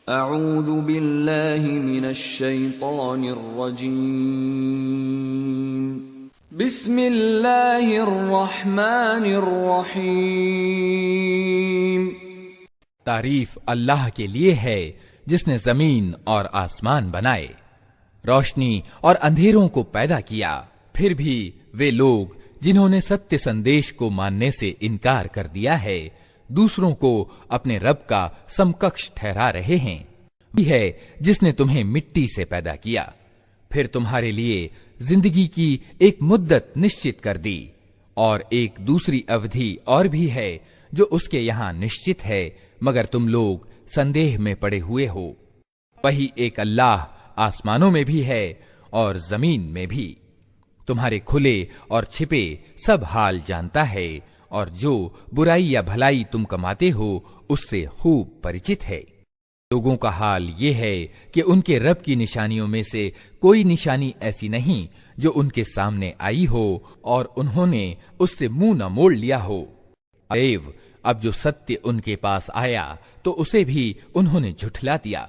अऊज़ु बिल्लाहि मिनश शैतानिर रजीम। बिस्मिल्लाहिर रहमानिर रहीम। तारीफ अल्लाह के लिए है जिसने जमीन और आसमान बनाए, रोशनी और अंधेरों को पैदा किया। फिर भी वे लोग जिन्होंने सत्य संदेश को मानने से इनकार कर दिया है, दूसरों को अपने रब का समकक्ष ठहरा रहे हैं। ये है जिसने तुम्हें मिट्टी से पैदा किया, फिर तुम्हारे लिए जिंदगी की एक मुद्दत निश्चित कर दी, और एक दूसरी अवधि और भी है जो उसके यहाँ निश्चित है, मगर तुम लोग संदेह में पड़े हुए हो। वही एक अल्लाह आसमानों में भी है और जमीन में भी, तुम्हारे खुले और छिपे सब हाल जानता है, और जो बुराई या भलाई तुम कमाते हो उससे खूब परिचित है। लोगों का हाल ये है कि उनके रब की निशानियों में से कोई निशानी ऐसी नहीं जो उनके सामने आई हो और उन्होंने उससे मुंह न मोड़ लिया हो। अतएव अब जो सत्य उनके पास आया तो उसे भी उन्होंने झुठला दिया।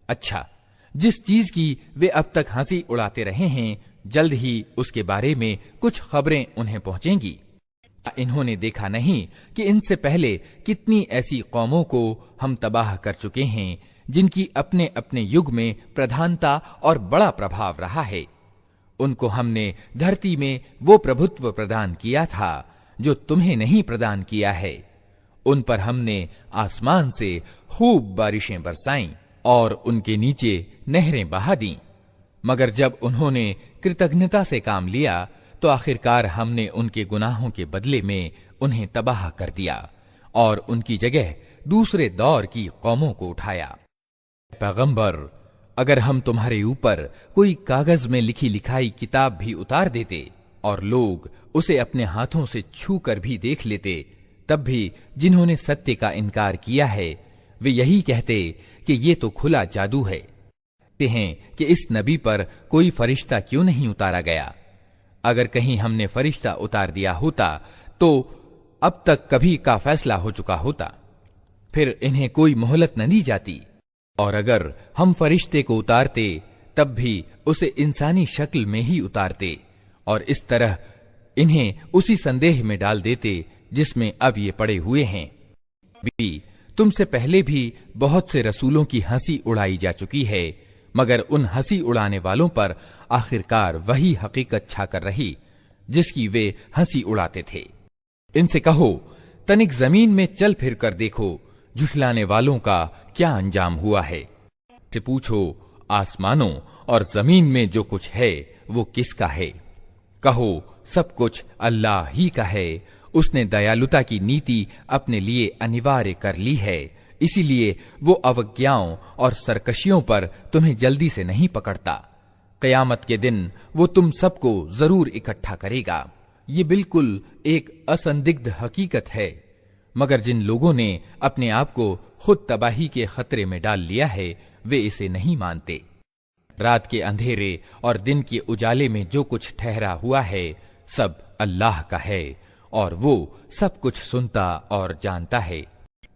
अच्छा, जिस चीज की वे अब तक हंसी उड़ाते रहे हैं, जल्द ही उसके बारे में कुछ खबरें उन्हें पहुंचेंगी। इन्होंने देखा नहीं कि इनसे पहले कितनी ऐसी कौमों को हम तबाह कर चुके हैं जिनकी अपने अपने युग में प्रधानता और बड़ा प्रभाव रहा है। उनको हमने धरती में वो प्रभुत्व प्रदान किया था जो तुम्हें नहीं प्रदान किया है। उन पर हमने आसमान से खूब बारिशें बरसाईं और उनके नीचे नहरें बहा दी, मगर जब उन्होंने कृतज्ञता से काम लिया तो आखिरकार हमने उनके गुनाहों के बदले में उन्हें तबाह कर दिया और उनकी जगह दूसरे दौर की कौमों को उठाया। पैगंबर, अगर हम तुम्हारे ऊपर कोई कागज में लिखी लिखाई किताब भी उतार देते और लोग उसे अपने हाथों से छू कर भी देख लेते, तब भी जिन्होंने सत्य का इनकार किया है वे यही कहते कि ये तो खुला जादू है। कहते हैं कि इस नबी पर कोई फरिश्ता क्यों नहीं उतारा गया। अगर कहीं हमने फरिश्ता उतार दिया होता तो अब तक कभी का फैसला हो चुका होता, फिर इन्हें कोई मोहलत न दी जाती। और अगर हम फरिश्ते को उतारते तब भी उसे इंसानी शक्ल में ही उतारते, और इस तरह इन्हें उसी संदेह में डाल देते जिसमें अब ये पड़े हुए हैं। तुमसे पहले भी बहुत से रसूलों की हंसी उड़ाई जा चुकी है, मगर उन हंसी उड़ाने वालों पर आखिरकार वही हकीकत छाकर रही जिसकी वे हंसी उड़ाते थे। इनसे कहो, तनिक जमीन में चल फिर कर देखो झुठलाने वालों का क्या अंजाम हुआ है। से पूछो, आसमानों और जमीन में जो कुछ है वो किसका है? कहो, सब कुछ अल्लाह ही का है। उसने दयालुता की नीति अपने लिए अनिवार्य कर ली है, इसीलिए वो अवज्ञाओं और सरकशियों पर तुम्हें जल्दी से नहीं पकड़ता। क़यामत के दिन वो तुम सबको जरूर इकट्ठा करेगा। ये बिल्कुल एक असंदिग्ध हकीकत है, मगर जिन लोगों ने अपने आप को खुद तबाही के खतरे में डाल लिया है वे इसे नहीं मानते। रात के अंधेरे और दिन के उजाले में जो कुछ ठहरा हुआ है सब अल्लाह का है, और वो सब कुछ सुनता और जानता है।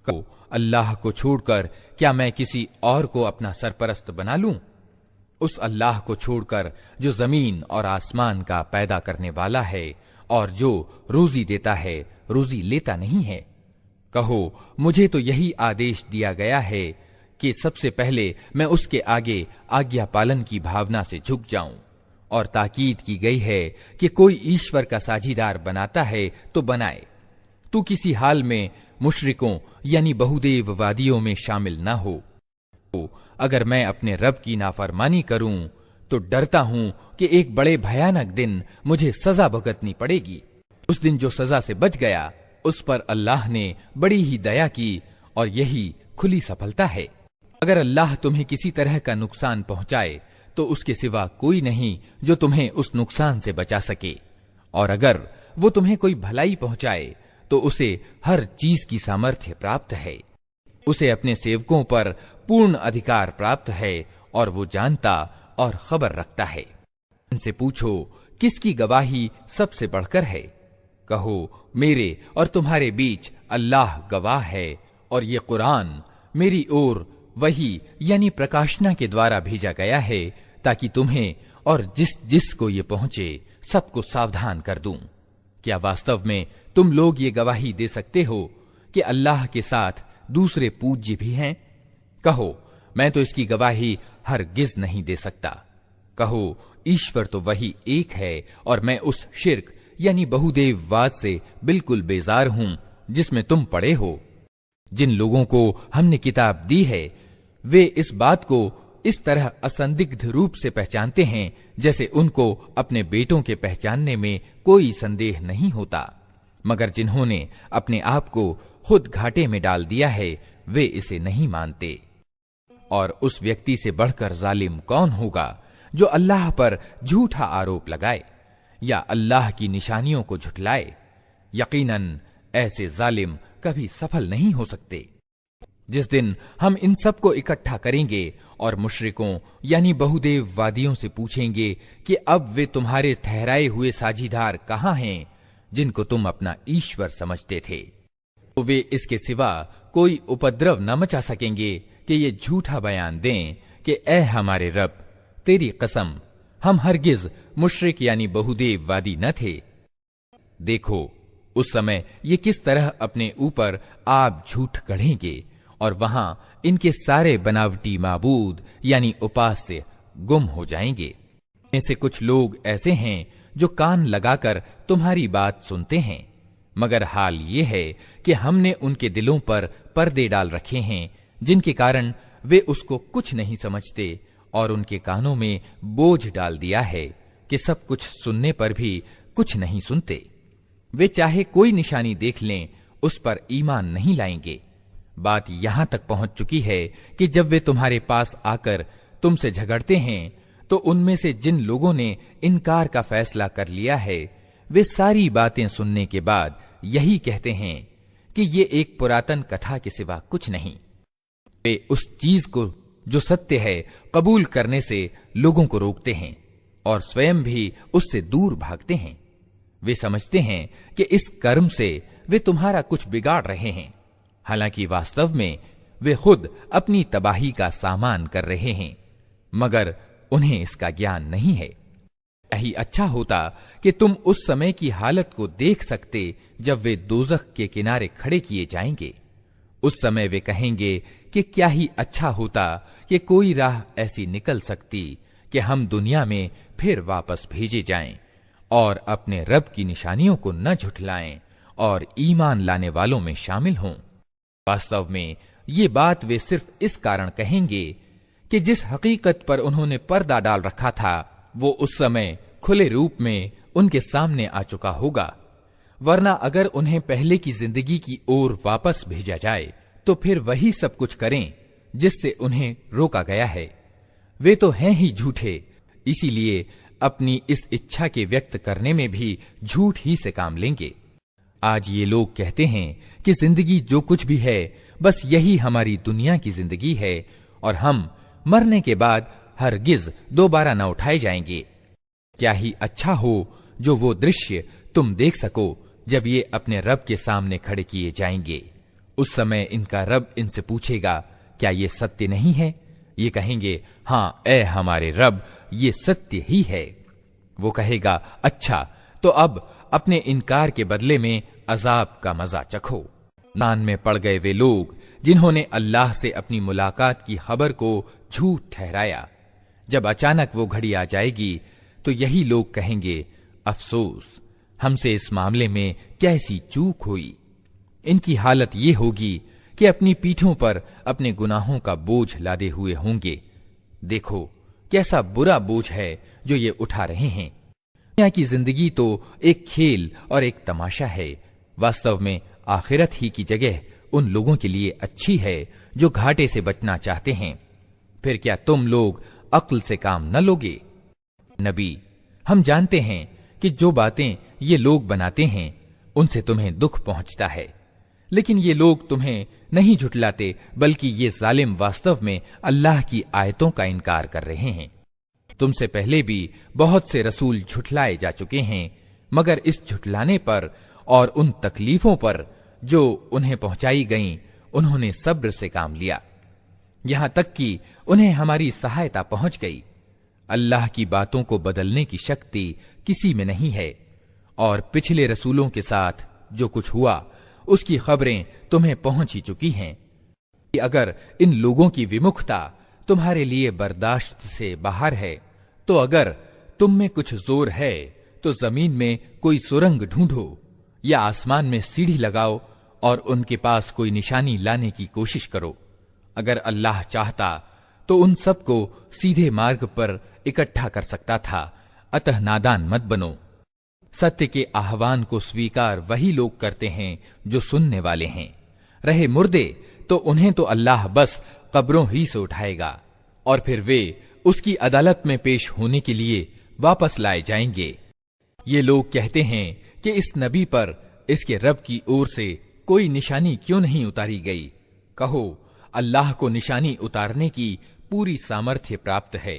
कहो, अल्लाह को छोड़कर क्या मैं किसी और को अपना सरपरस्त बना लूं? उस अल्लाह को छोड़कर जो जमीन और आसमान का पैदा करने वाला है और जो रोजी देता है, रोजी लेता नहीं है। कहो, मुझे तो यही आदेश दिया गया है कि सबसे पहले मैं उसके आगे आज्ञा पालन की भावना से झुक जाऊं, और ताकीद की गई है कि कोई ईश्वर का साझीदार बनाता है तो बनाए। तू किसी हाल में मुशरिकों यानी बहुदेववादियों में शामिल न हो। अगर मैं अपने रब की नाफरमानी करूं तो डरता हूं कि एक बड़े भयानक दिन मुझे सजा भुगतनी पड़ेगी। उस दिन जो सजा से बच गया उस पर अल्लाह ने बड़ी ही दया की, और यही खुली सफलता है। अगर अल्लाह तुम्हें किसी तरह का नुकसान पहुंचाए तो उसके सिवा कोई नहीं जो तुम्हें उस नुकसान से बचा सके, और अगर वो तुम्हें कोई भलाई पहुंचाए तो उसे हर चीज की सामर्थ्य प्राप्त है। उसे अपने सेवकों पर पूर्ण अधिकार प्राप्त है, और वो जानता और खबर रखता है। इनसे पूछो, किसकी गवाही सबसे बढ़कर है? कहो, मेरे और तुम्हारे बीच अल्लाह गवाह है, और ये कुरान मेरी ओर वही यानी प्रकाशना के द्वारा भेजा गया है, ताकि तुम्हें और जिस को ये पहुंचे सबको सावधान कर दूं। क्या वास्तव में तुम लोग ये गवाही दे सकते हो कि अल्लाह के साथ दूसरे पूज्य भी हैं? कहो, मैं तो इसकी गवाही हरगिज नहीं दे सकता। कहो, ईश्वर तो वही एक है और मैं उस शिर्क यानी बहुदेववाद से बिल्कुल बेजार हूं जिसमें तुम पड़े हो। जिन लोगों को हमने किताब दी है वे इस बात को इस तरह असंदिग्ध रूप से पहचानते हैं जैसे उनको अपने बेटों के पहचानने में कोई संदेह नहीं होता, मगर जिन्होंने अपने आप को खुद घाटे में डाल दिया है वे इसे नहीं मानते। और उस व्यक्ति से बढ़कर जालिम कौन होगा जो अल्लाह पर झूठा आरोप लगाए या अल्लाह की निशानियों को झुठलाए। यकीनन ऐसे जालिम कभी सफल नहीं हो सकते। जिस दिन हम इन सब को इकट्ठा करेंगे और मुशरिकों यानी बहुदेववादियों से पूछेंगे कि अब वे तुम्हारे ठहराए हुए साझीदार कहाँ हैं जिनको तुम अपना ईश्वर समझते थे, तो वे इसके सिवा कोई उपद्रव न मचा सकेंगे कि ये झूठा बयान दें कि ए हमारे रब, तेरी कसम हम हरगिज मुशरिक यानी बहुदेववादी न थे। देखो उस समय ये किस तरह अपने ऊपर आप झूठ गढ़ेंगे और वहां इनके सारे बनावटी माबूद यानी उपास्य गुम हो जाएंगे। इनसे कुछ लोग ऐसे हैं जो कान लगाकर तुम्हारी बात सुनते हैं, मगर हाल ये है कि हमने उनके दिलों पर पर्दे डाल रखे हैं जिनके कारण वे उसको कुछ नहीं समझते, और उनके कानों में बोझ डाल दिया है कि सब कुछ सुनने पर भी कुछ नहीं सुनते। वे चाहे कोई निशानी देख लें उस पर ईमान नहीं लाएंगे। बात यहां तक पहुंच चुकी है कि जब वे तुम्हारे पास आकर तुमसे झगड़ते हैं तो उनमें से जिन लोगों ने इनकार का फैसला कर लिया है वे सारी बातें सुनने के बाद यही कहते हैं कि ये एक पुरातन कथा के सिवा कुछ नहीं। वे उस चीज को जो सत्य है कबूल करने से लोगों को रोकते हैं और स्वयं भी उससे दूर भागते हैं। वे समझते हैं कि इस कर्म से वे तुम्हारा कुछ बिगाड़ रहे हैं, हालांकि वास्तव में वे खुद अपनी तबाही का सामान कर रहे हैं, मगर उन्हें इसका ज्ञान नहीं है। यही अच्छा होता कि तुम उस समय की हालत को देख सकते जब वे दोज़ख के किनारे खड़े किए जाएंगे। उस समय वे कहेंगे कि क्या ही अच्छा होता कि कोई राह ऐसी निकल सकती कि हम दुनिया में फिर वापस भेजे जाएं और अपने रब की निशानियों को न झुठलाएं और ईमान लाने वालों में शामिल हों। वास्तव में ये बात वे सिर्फ इस कारण कहेंगे कि जिस हकीकत पर उन्होंने पर्दा डाल रखा था वो उस समय खुले रूप में उनके सामने आ चुका होगा, वरना अगर उन्हें पहले की जिंदगी की ओर वापस भेजा जाए तो फिर वही सब कुछ करें जिससे उन्हें रोका गया है। वे तो हैं ही झूठे, इसीलिए अपनी इस इच्छा के व्यक्त करने में भी झूठ ही से काम लेंगे। आज ये लोग कहते हैं कि जिंदगी जो कुछ भी है बस यही हमारी दुनिया की जिंदगी है और हम मरने के बाद हरगिज दोबारा न उठाए जाएंगे। क्या ही अच्छा हो जो वो दृश्य तुम देख सको जब ये अपने रब के सामने खड़े किए जाएंगे। उस समय इनका रब इनसे पूछेगा, क्या ये सत्य नहीं है? ये कहेंगे, हाँ ए हमारे रब, ये सत्य ही है। वो कहेगा, अच्छा तो अब अपने इनकार के बदले में अजाब का मजा चखो। नान में पड़ गए वे लोग जिन्होंने अल्लाह से अपनी मुलाकात की खबर को झूठ ठहराया। जब अचानक वो घड़ी आ जाएगी तो यही लोग कहेंगे, अफसोस, हमसे इस मामले में कैसी चूक हुई। इनकी हालत ये होगी कि अपनी पीठों पर अपने गुनाहों का बोझ लादे हुए होंगे। देखो कैसा बुरा बोझ है जो ये उठा रहे हैं। दुनिया की जिंदगी तो एक खेल और एक तमाशा है, वास्तव में आखिरत ही की जगह उन लोगों के लिए अच्छी है जो घाटे से बचना चाहते हैं। फिर क्या तुम लोग अक्ल से काम न लोगे? नबी, हम जानते हैं कि जो बातें ये लोग बनाते हैं उनसे तुम्हें दुख पहुंचता है, लेकिन ये लोग तुम्हें नहीं झुठलाते, बल्कि ये जालिम वास्तव में अल्लाह की आयतों का इनकार कर रहे हैं। तुमसे पहले भी बहुत से रसूल झुठलाए जा चुके हैं, मगर इस झुठलाने पर और उन तकलीफों पर जो उन्हें पहुंचाई गईं, उन्होंने सब्र से काम लिया। यहां तक कि उन्हें हमारी सहायता पहुंच गई। अल्लाह की बातों को बदलने की शक्ति किसी में नहीं है, और पिछले रसूलों के साथ जो कुछ हुआ उसकी खबरें तुम्हें पहुंच ही चुकी हैं। कि अगर इन लोगों की विमुखता तुम्हारे लिए बर्दाश्त से बाहर है, तो अगर तुम में कुछ जोर है तो जमीन में कोई सुरंग ढूंढो या आसमान में सीढ़ी लगाओ और उनके पास कोई निशानी लाने की कोशिश करो। अगर अल्लाह चाहता तो उन सबको सीधे मार्ग पर इकट्ठा कर सकता था, अतः नादान मत बनो। सत्य के आह्वान को स्वीकार वही लोग करते हैं जो सुनने वाले हैं। रहे मुर्दे तो उन्हें तो अल्लाह बस कब्रों ही से उठाएगा और फिर वे उसकी अदालत में पेश होने के लिए वापस लाए जाएंगे। ये लोग कहते हैं कि इस नबी पर इसके रब की ओर से कोई निशानी क्यों नहीं उतारी गई। कहो, अल्लाह को निशानी उतारने की पूरी सामर्थ्य प्राप्त है,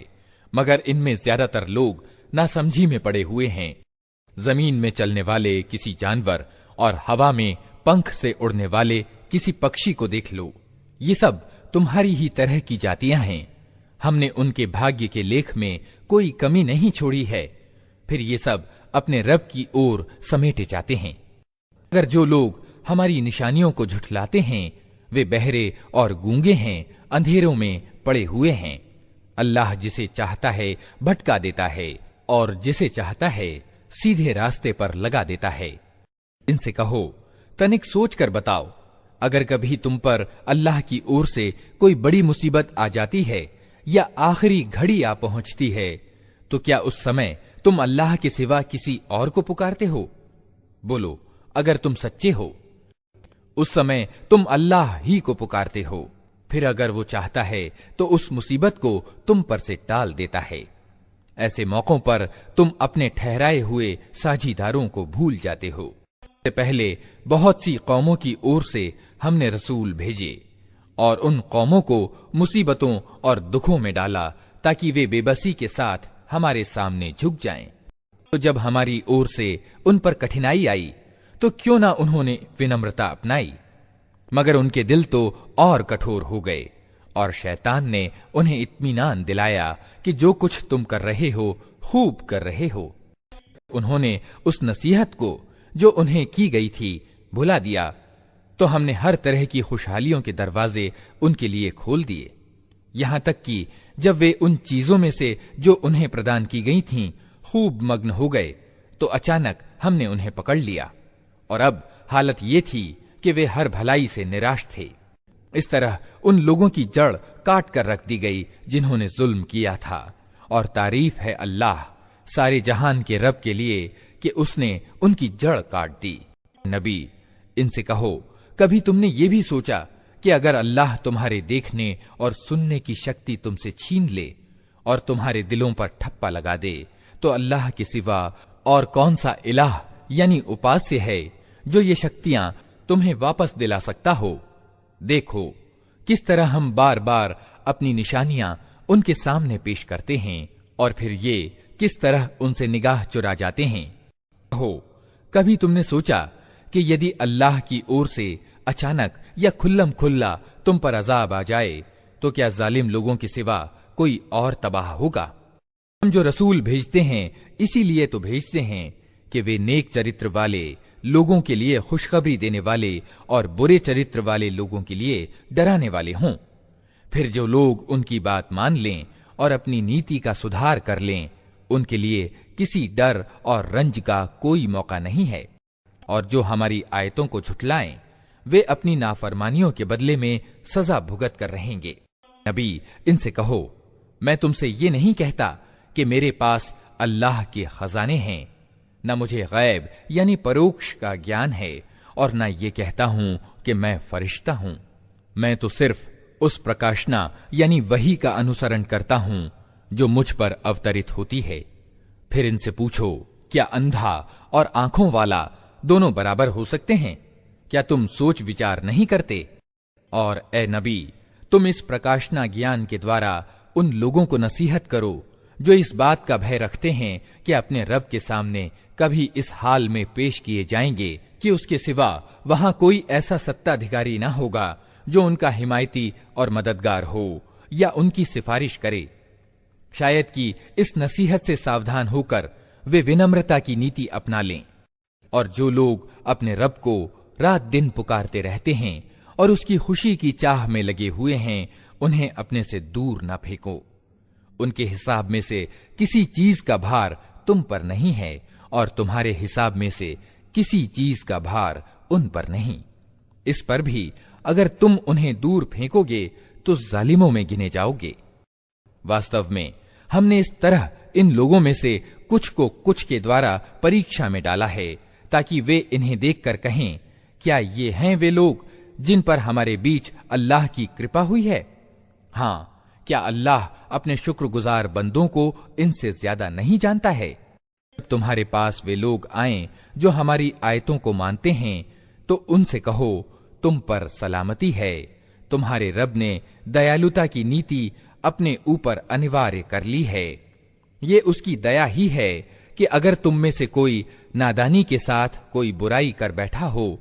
मगर इनमें ज्यादातर लोग नासमझी में पड़े हुए हैं। जमीन में चलने वाले किसी जानवर और हवा में पंख से उड़ने वाले किसी पक्षी को देख लो, ये सब तुम्हारी ही तरह की जातियां हैं। हमने उनके भाग्य के लेख में कोई कमी नहीं छोड़ी है, फिर ये सब अपने रब की ओर समेटे जाते हैं। अगर जो लोग हमारी निशानियों को झुठलाते हैं वे बहरे और गूंगे हैं, अंधेरों में पड़े हुए हैं। अल्लाह जिसे चाहता है भटका देता है और जिसे चाहता है सीधे रास्ते पर लगा देता है। इनसे कहो, तनिक सोच कर बताओ, अगर कभी तुम पर अल्लाह की ओर से कोई बड़ी मुसीबत आ जाती है या आखिरी घड़ी आ पहुंचती है, तो क्या उस समय तुम अल्लाह के सिवा किसी और को पुकारते हो? बोलो, अगर तुम सच्चे हो। उस समय तुम अल्लाह ही को पुकारते हो। फिर अगर वो चाहता है तो उस मुसीबत को तुम पर से टाल देता है। ऐसे मौकों पर तुम अपने ठहराए हुए साझीदारों को भूल जाते हो। इससे पहले बहुत सी कौमों की ओर से हमने रसूल भेजे और उन कौमों को मुसीबतों और दुखों में डाला ताकि वे बेबसी के साथ हमारे सामने झुक जाएं। तो जब हमारी ओर से उन पर कठिनाई आई तो क्यों ना उन्होंने विनम्रता अपनाई, मगर उनके दिल तो और कठोर हो गए और शैतान ने उन्हें इत्मीनान दिलाया कि जो कुछ तुम कर रहे हो खूब कर रहे हो। उन्होंने उस नसीहत को जो उन्हें की गई थी भुला दिया, तो हमने हर तरह की खुशहालियों के दरवाजे उनके लिए खोल दिए। यहां तक कि जब वे उन चीजों में से जो उन्हें प्रदान की गई थीं खूब मग्न हो गए, तो अचानक हमने उन्हें पकड़ लिया और अब हालत ये थी कि वे हर भलाई से निराश थे। इस तरह उन लोगों की जड़ काट कर रख दी गई जिन्होंने जुल्म किया था। और तारीफ है अल्लाह सारे जहान के रब के लिए कि उसने उनकी जड़ काट दी। नबी, इनसे कहो, कभी तुमने ये भी सोचा कि अगर अल्लाह तुम्हारे देखने और सुनने की शक्ति तुमसे छीन ले और तुम्हारे दिलों पर ठप्पा लगा दे, तो अल्लाह के सिवा और कौन सा इलाह यानी उपास्य है जो ये शक्तियां तुम्हें वापस दिला सकता हो? देखो किस तरह हम बार बार अपनी निशानियां उनके सामने पेश करते हैं और फिर ये किस तरह उनसे निगाह चुरा जाते हैं। हो, कभी तुमने सोचा कि यदि अल्लाह की ओर से अचानक या खुल्लम खुल्ला तुम पर अजाब आ जाए, तो क्या जालिम लोगों के सिवा कोई और तबाह होगा? हम जो रसूल भेजते हैं इसीलिए तो भेजते हैं कि वे नेक चरित्र वाले लोगों के लिए खुशखबरी देने वाले और बुरे चरित्र वाले लोगों के लिए डराने वाले हों। फिर जो लोग उनकी बात मान लें और अपनी नीति का सुधार कर लें, उनके लिए किसी डर और रंज का कोई मौका नहीं है। और जो हमारी आयतों को झुठलाएं, वे अपनी नाफरमानियों के बदले में सजा भुगत कर रहेंगे। नबी, इनसे कहो, मैं तुमसे ये नहीं कहता कि मेरे पास अल्लाह के खजाने हैं, न मुझे गैब यानी परोक्ष का ज्ञान है और न ये कहता हूं कि मैं फरिश्ता हूं। मैं तो सिर्फ उस प्रकाशना यानी वही का अनुसरण करता हूं जो मुझ पर अवतरित होती है। फिर इनसे पूछो, क्या अंधा और आंखों वाला दोनों बराबर हो सकते हैं? क्या तुम सोच विचार नहीं करते? और ए नबी, तुम इस प्रकाशना ज्ञान के द्वारा उन लोगों को नसीहत करो जो इस बात का भय रखते हैं कि अपने रब के सामने कभी इस हाल में पेश किए जाएंगे कि उसके सिवा वहां कोई ऐसा सत्ताधिकारी न होगा जो उनका हिमायती और मददगार हो या उनकी सिफारिश करे। शायद कि इस नसीहत से सावधान होकर वे विनम्रता की नीति अपना लें। और जो लोग अपने रब को रात दिन पुकारते रहते हैं और उसकी खुशी की चाह में लगे हुए हैं, उन्हें अपने से दूर न फेंको। उनके हिसाब में से किसी चीज का भार तुम पर नहीं है और तुम्हारे हिसाब में से किसी चीज का भार उन पर नहीं। इस पर भी अगर तुम उन्हें दूर फेंकोगे तो जालिमों में गिने जाओगे। वास्तव में हमने इस तरह इन लोगों में से कुछ को कुछ के द्वारा परीक्षा में डाला है, ताकि वे इन्हें देखकर कहें, क्या ये हैं वे लोग जिन पर हमारे बीच अल्लाह की कृपा हुई है? हाँ, क्या अल्लाह अपने शुक्रगुजार बंदों को इनसे ज्यादा नहीं जानता है? तुम्हारे पास वे लोग आएं जो हमारी आयतों को मानते हैं, तो उनसे कहो, तुम पर सलामती है। तुम्हारे रब ने दयालुता की नीति अपने ऊपर अनिवार्य कर ली है। ये उसकी दया ही है कि अगर तुम में से कोई नादानी के साथ कोई बुराई कर बैठा हो,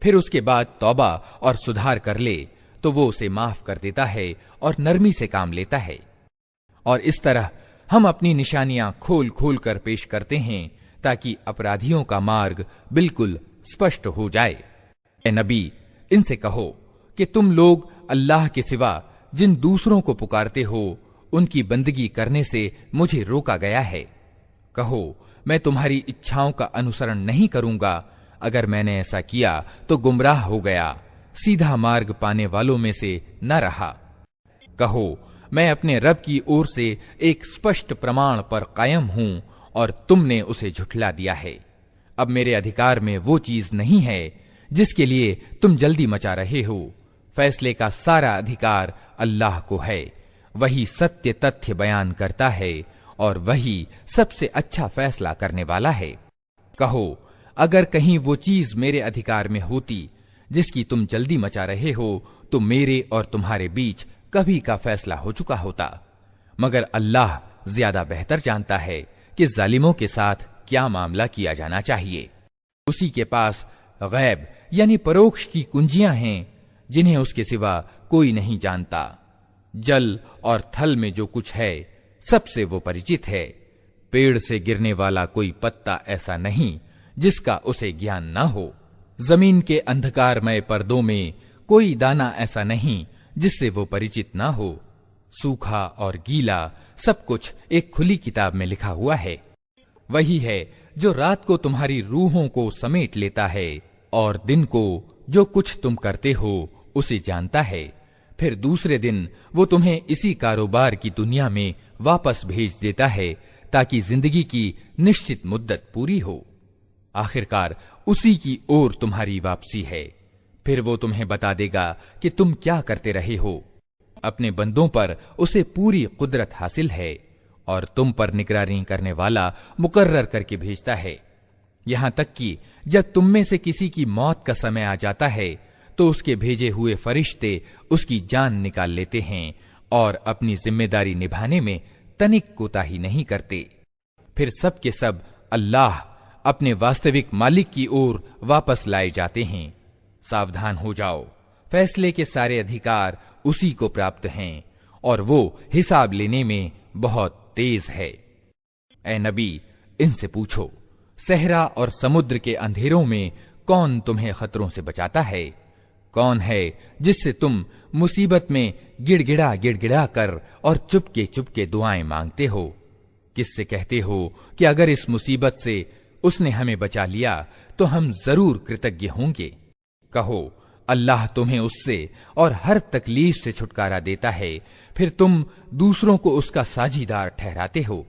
फिर उसके बाद तौबा और सुधार कर ले, तो वो उसे माफ कर देता है और नरमी से काम लेता है। और इस तरह हम अपनी निशानियां खोल खोल कर पेश करते हैं, ताकि अपराधियों का मार्ग बिल्कुल स्पष्ट हो जाए। ए नबी, इनसे कहो कि तुम लोग अल्लाह के सिवा जिन दूसरों को पुकारते हो, उनकी बंदगी करने से मुझे रोका गया है। कहो, मैं तुम्हारी इच्छाओं का अनुसरण नहीं करूंगा। अगर मैंने ऐसा किया तो गुमराह हो गया, सीधा मार्ग पाने वालों में से न रहा। कहो, मैं अपने रब की ओर से एक स्पष्ट प्रमाण पर कायम हूं और तुमने उसे झुठला दिया है। अब मेरे अधिकार में वो चीज नहीं है जिसके लिए तुम जल्दी मचा रहे हो। फैसले का सारा अधिकार अल्लाह को है। वही सत्य तथ्य बयान करता है और वही सबसे अच्छा फैसला करने वाला है। कहो, अगर कहीं वो चीज मेरे अधिकार में होती जिसकी तुम जल्दी मचा रहे हो, तो मेरे और तुम्हारे बीच कभी का फैसला हो चुका होता। मगर अल्लाह ज्यादा बेहतर जानता है कि जालिमों के साथ क्या मामला किया जाना चाहिए। उसी के पास गैब यानी परोक्ष की कुंजियां हैं, जिन्हें उसके सिवा कोई नहीं जानता। जल और थल में जो कुछ है, सबसे वो परिचित है। पेड़ से गिरने वाला कोई पत्ता ऐसा नहीं जिसका उसे ज्ञान न हो। जमीन के अंधकारमय पर्दों में कोई दाना ऐसा नहीं जिससे वो परिचित न हो। सूखा और गीला सब कुछ एक खुली किताब में लिखा हुआ है। वही है जो रात को तुम्हारी रूहों को समेट लेता है और दिन को जो कुछ तुम करते हो उसे जानता है। फिर दूसरे दिन वो तुम्हें इसी कारोबार की दुनिया में वापस भेज देता है, ताकि जिंदगी की निश्चित मुद्दत पूरी हो। आखिरकार उसी की ओर तुम्हारी वापसी है। फिर वो तुम्हें बता देगा कि तुम क्या करते रहे हो। अपने बंदों पर उसे पूरी कुदरत हासिल है और तुम पर निगरानी करने वाला मुकर्रर करके भेजता है। यहां तक कि जब तुम में से किसी की मौत का समय आ जाता है, तो उसके भेजे हुए फरिश्ते उसकी जान निकाल लेते हैं और अपनी जिम्मेदारी निभाने में तनिक कोताही नहीं करते। फिर सब के सब अल्लाह अपने वास्तविक मालिक की ओर वापस लाए जाते हैं। सावधान हो जाओ, फैसले के सारे अधिकार उसी को प्राप्त हैं और वो हिसाब लेने में बहुत तेज है। ए नबी, इनसे पूछो, सहरा और समुद्र के अंधेरों में कौन तुम्हें खतरों से बचाता है? कौन है जिससे तुम मुसीबत में गिड़गिड़ा गिड़गिड़ा कर और चुपके चुपके दुआएं मांगते हो? किससे कहते हो कि अगर इस मुसीबत से उसने हमें बचा लिया तो हम जरूर कृतज्ञ होंगे? कहो, अल्लाह तुम्हें उससे और हर तकलीफ से छुटकारा देता है, फिर तुम दूसरों को उसका साझीदार ठहराते हो।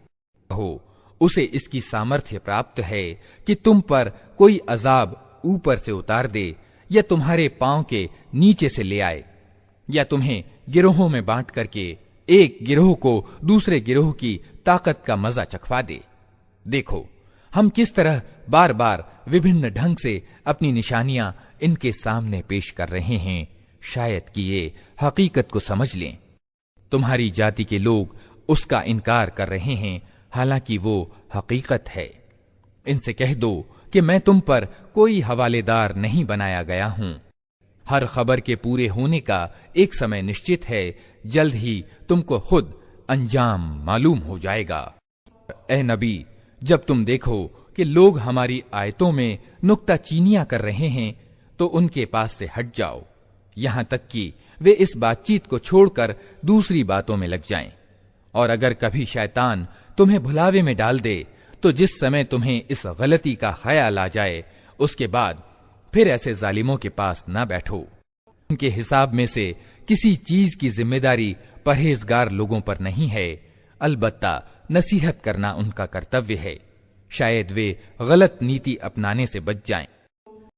कहो, उसे इसकी सामर्थ्य प्राप्त है कि तुम पर कोई अजाब ऊपर से उतार दे या तुम्हारे पांव के नीचे से ले आए, या तुम्हें गिरोहों में बांट करके एक गिरोह को दूसरे गिरोह की ताकत का मजा चखवा दे। देखो, हम किस तरह बार बार विभिन्न ढंग से अपनी निशानियां इनके सामने पेश कर रहे हैं, शायद कि ये हकीकत को समझ लें। तुम्हारी जाति के लोग उसका इनकार कर रहे हैं, हालांकि वो हकीकत है। इनसे कह दो कि मैं तुम पर कोई हवालेदार नहीं बनाया गया हूं। हर खबर के पूरे होने का एक समय निश्चित है, जल्द ही तुमको खुद अंजाम मालूम हो जाएगा। ए नबी, जब तुम देखो कि लोग हमारी आयतों में नुक्ताचीनियां कर रहे हैं तो उनके पास से हट जाओ, यहां तक कि वे इस बातचीत को छोड़कर दूसरी बातों में लग जाएं। और अगर कभी शैतान तुम्हें भुलावे में डाल दे तो जिस समय तुम्हें इस गलती का ख्याल आ जाए उसके बाद फिर ऐसे जालिमों के पास ना बैठो। उनके हिसाब में से किसी चीज की जिम्मेदारी परहेजगार लोगों पर नहीं है, अलबत्ता नसीहत करना उनका कर्तव्य है। शायद वे गलत नीति अपनाने से बच जाएं।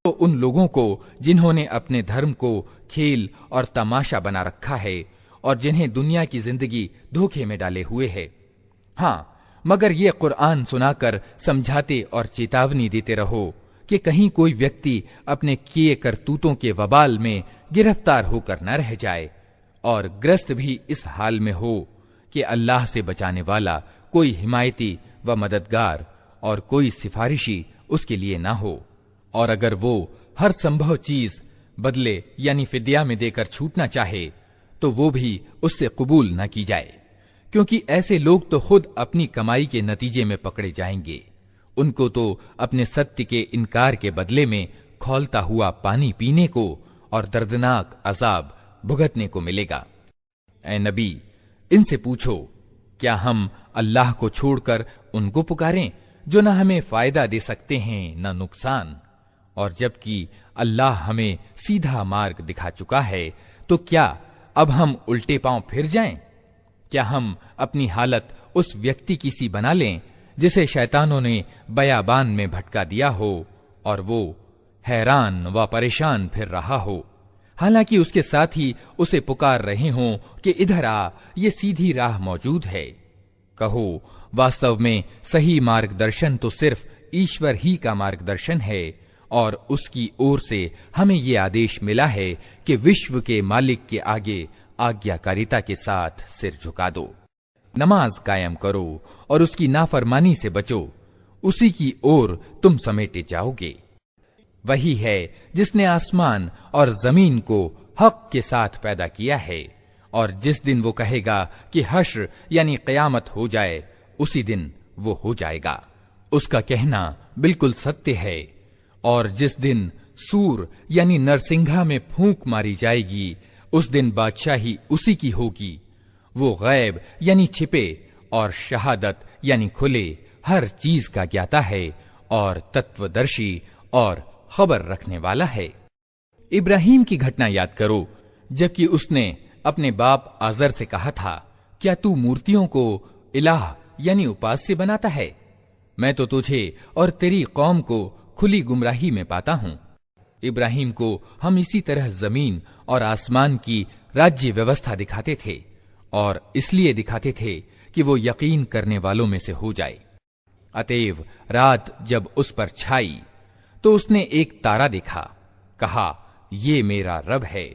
तो उन लोगों को जिन्होंने अपने धर्म को खेल और तमाशा बना रखा है और जिन्हें दुनिया की जिंदगी धोखे में डाले हुए है, हाँ, मगर ये कुरान सुनाकर समझाते और चेतावनी देते रहो कि कहीं कोई व्यक्ति अपने किए करतूतों के वबाल में गिरफ्तार होकर न रह जाए और ग्रस्त भी इस हाल में हो कि अल्लाह से बचाने वाला कोई हिमायती व मददगार और कोई सिफारिशी उसके लिए ना हो। और अगर वो हर संभव चीज बदले यानी फिदिया में देकर छूटना चाहे तो वो भी उससे कबूल न की जाए, क्योंकि ऐसे लोग तो खुद अपनी कमाई के नतीजे में पकड़े जाएंगे। उनको तो अपने सत्य के इनकार के बदले में खौलता हुआ पानी पीने को और दर्दनाक अजाब भुगतने को मिलेगा। ऐ नबी, इनसे पूछो, क्या हम अल्लाह को छोड़कर उनको पुकारें जो न हमें फायदा दे सकते हैं न नुकसान, और जबकि अल्लाह हमें सीधा मार्ग दिखा चुका है, तो क्या अब हम उल्टे पांव फिर जाएं? क्या हम अपनी हालत उस व्यक्ति की सी बना लें जिसे शैतानों ने बयाबान में भटका दिया हो और वो हैरान व परेशान फिर रहा हो, हालांकि उसके साथ ही उसे पुकार रहे हों कि इधर आ, ये सीधी राह मौजूद है। कहो, वास्तव में सही मार्गदर्शन तो सिर्फ ईश्वर ही का मार्गदर्शन है और उसकी ओर से हमें ये आदेश मिला है कि विश्व के मालिक के आगे आज्ञाकारिता के साथ सिर झुका दो, नमाज कायम करो और उसकी नाफरमानी से बचो, उसी की ओर तुम समेटे जाओगे। वही है जिसने आसमान और जमीन को हक के साथ पैदा किया है, और जिस दिन वो कहेगा कि हश्र यानी कयामत हो जाए, उसी दिन वो हो जाएगा। उसका कहना बिल्कुल सत्य है। और जिस दिन सूर यानी नरसिंघा में फूंक मारी जाएगी, उस दिन बादशाही उसी की होगी। वो गैब यानी छिपे और शहादत यानी खुले हर चीज का ज्ञाता है और तत्वदर्शी और खबर रखने वाला है। इब्राहिम की घटना याद करो, जबकि उसने अपने बाप आजर से कहा था, क्या तू मूर्तियों को इलाह यानी उपास्य बनाता है? मैं तो तुझे और तेरी कौम को खुली गुमराही में पाता हूं। इब्राहिम को हम इसी तरह जमीन और आसमान की राज्य व्यवस्था दिखाते थे, और इसलिए दिखाते थे कि वो यकीन करने वालों में से हो जाए। अतएव रात जब उस पर छाई तो उसने एक तारा देखा, कहा, ये मेरा रब है।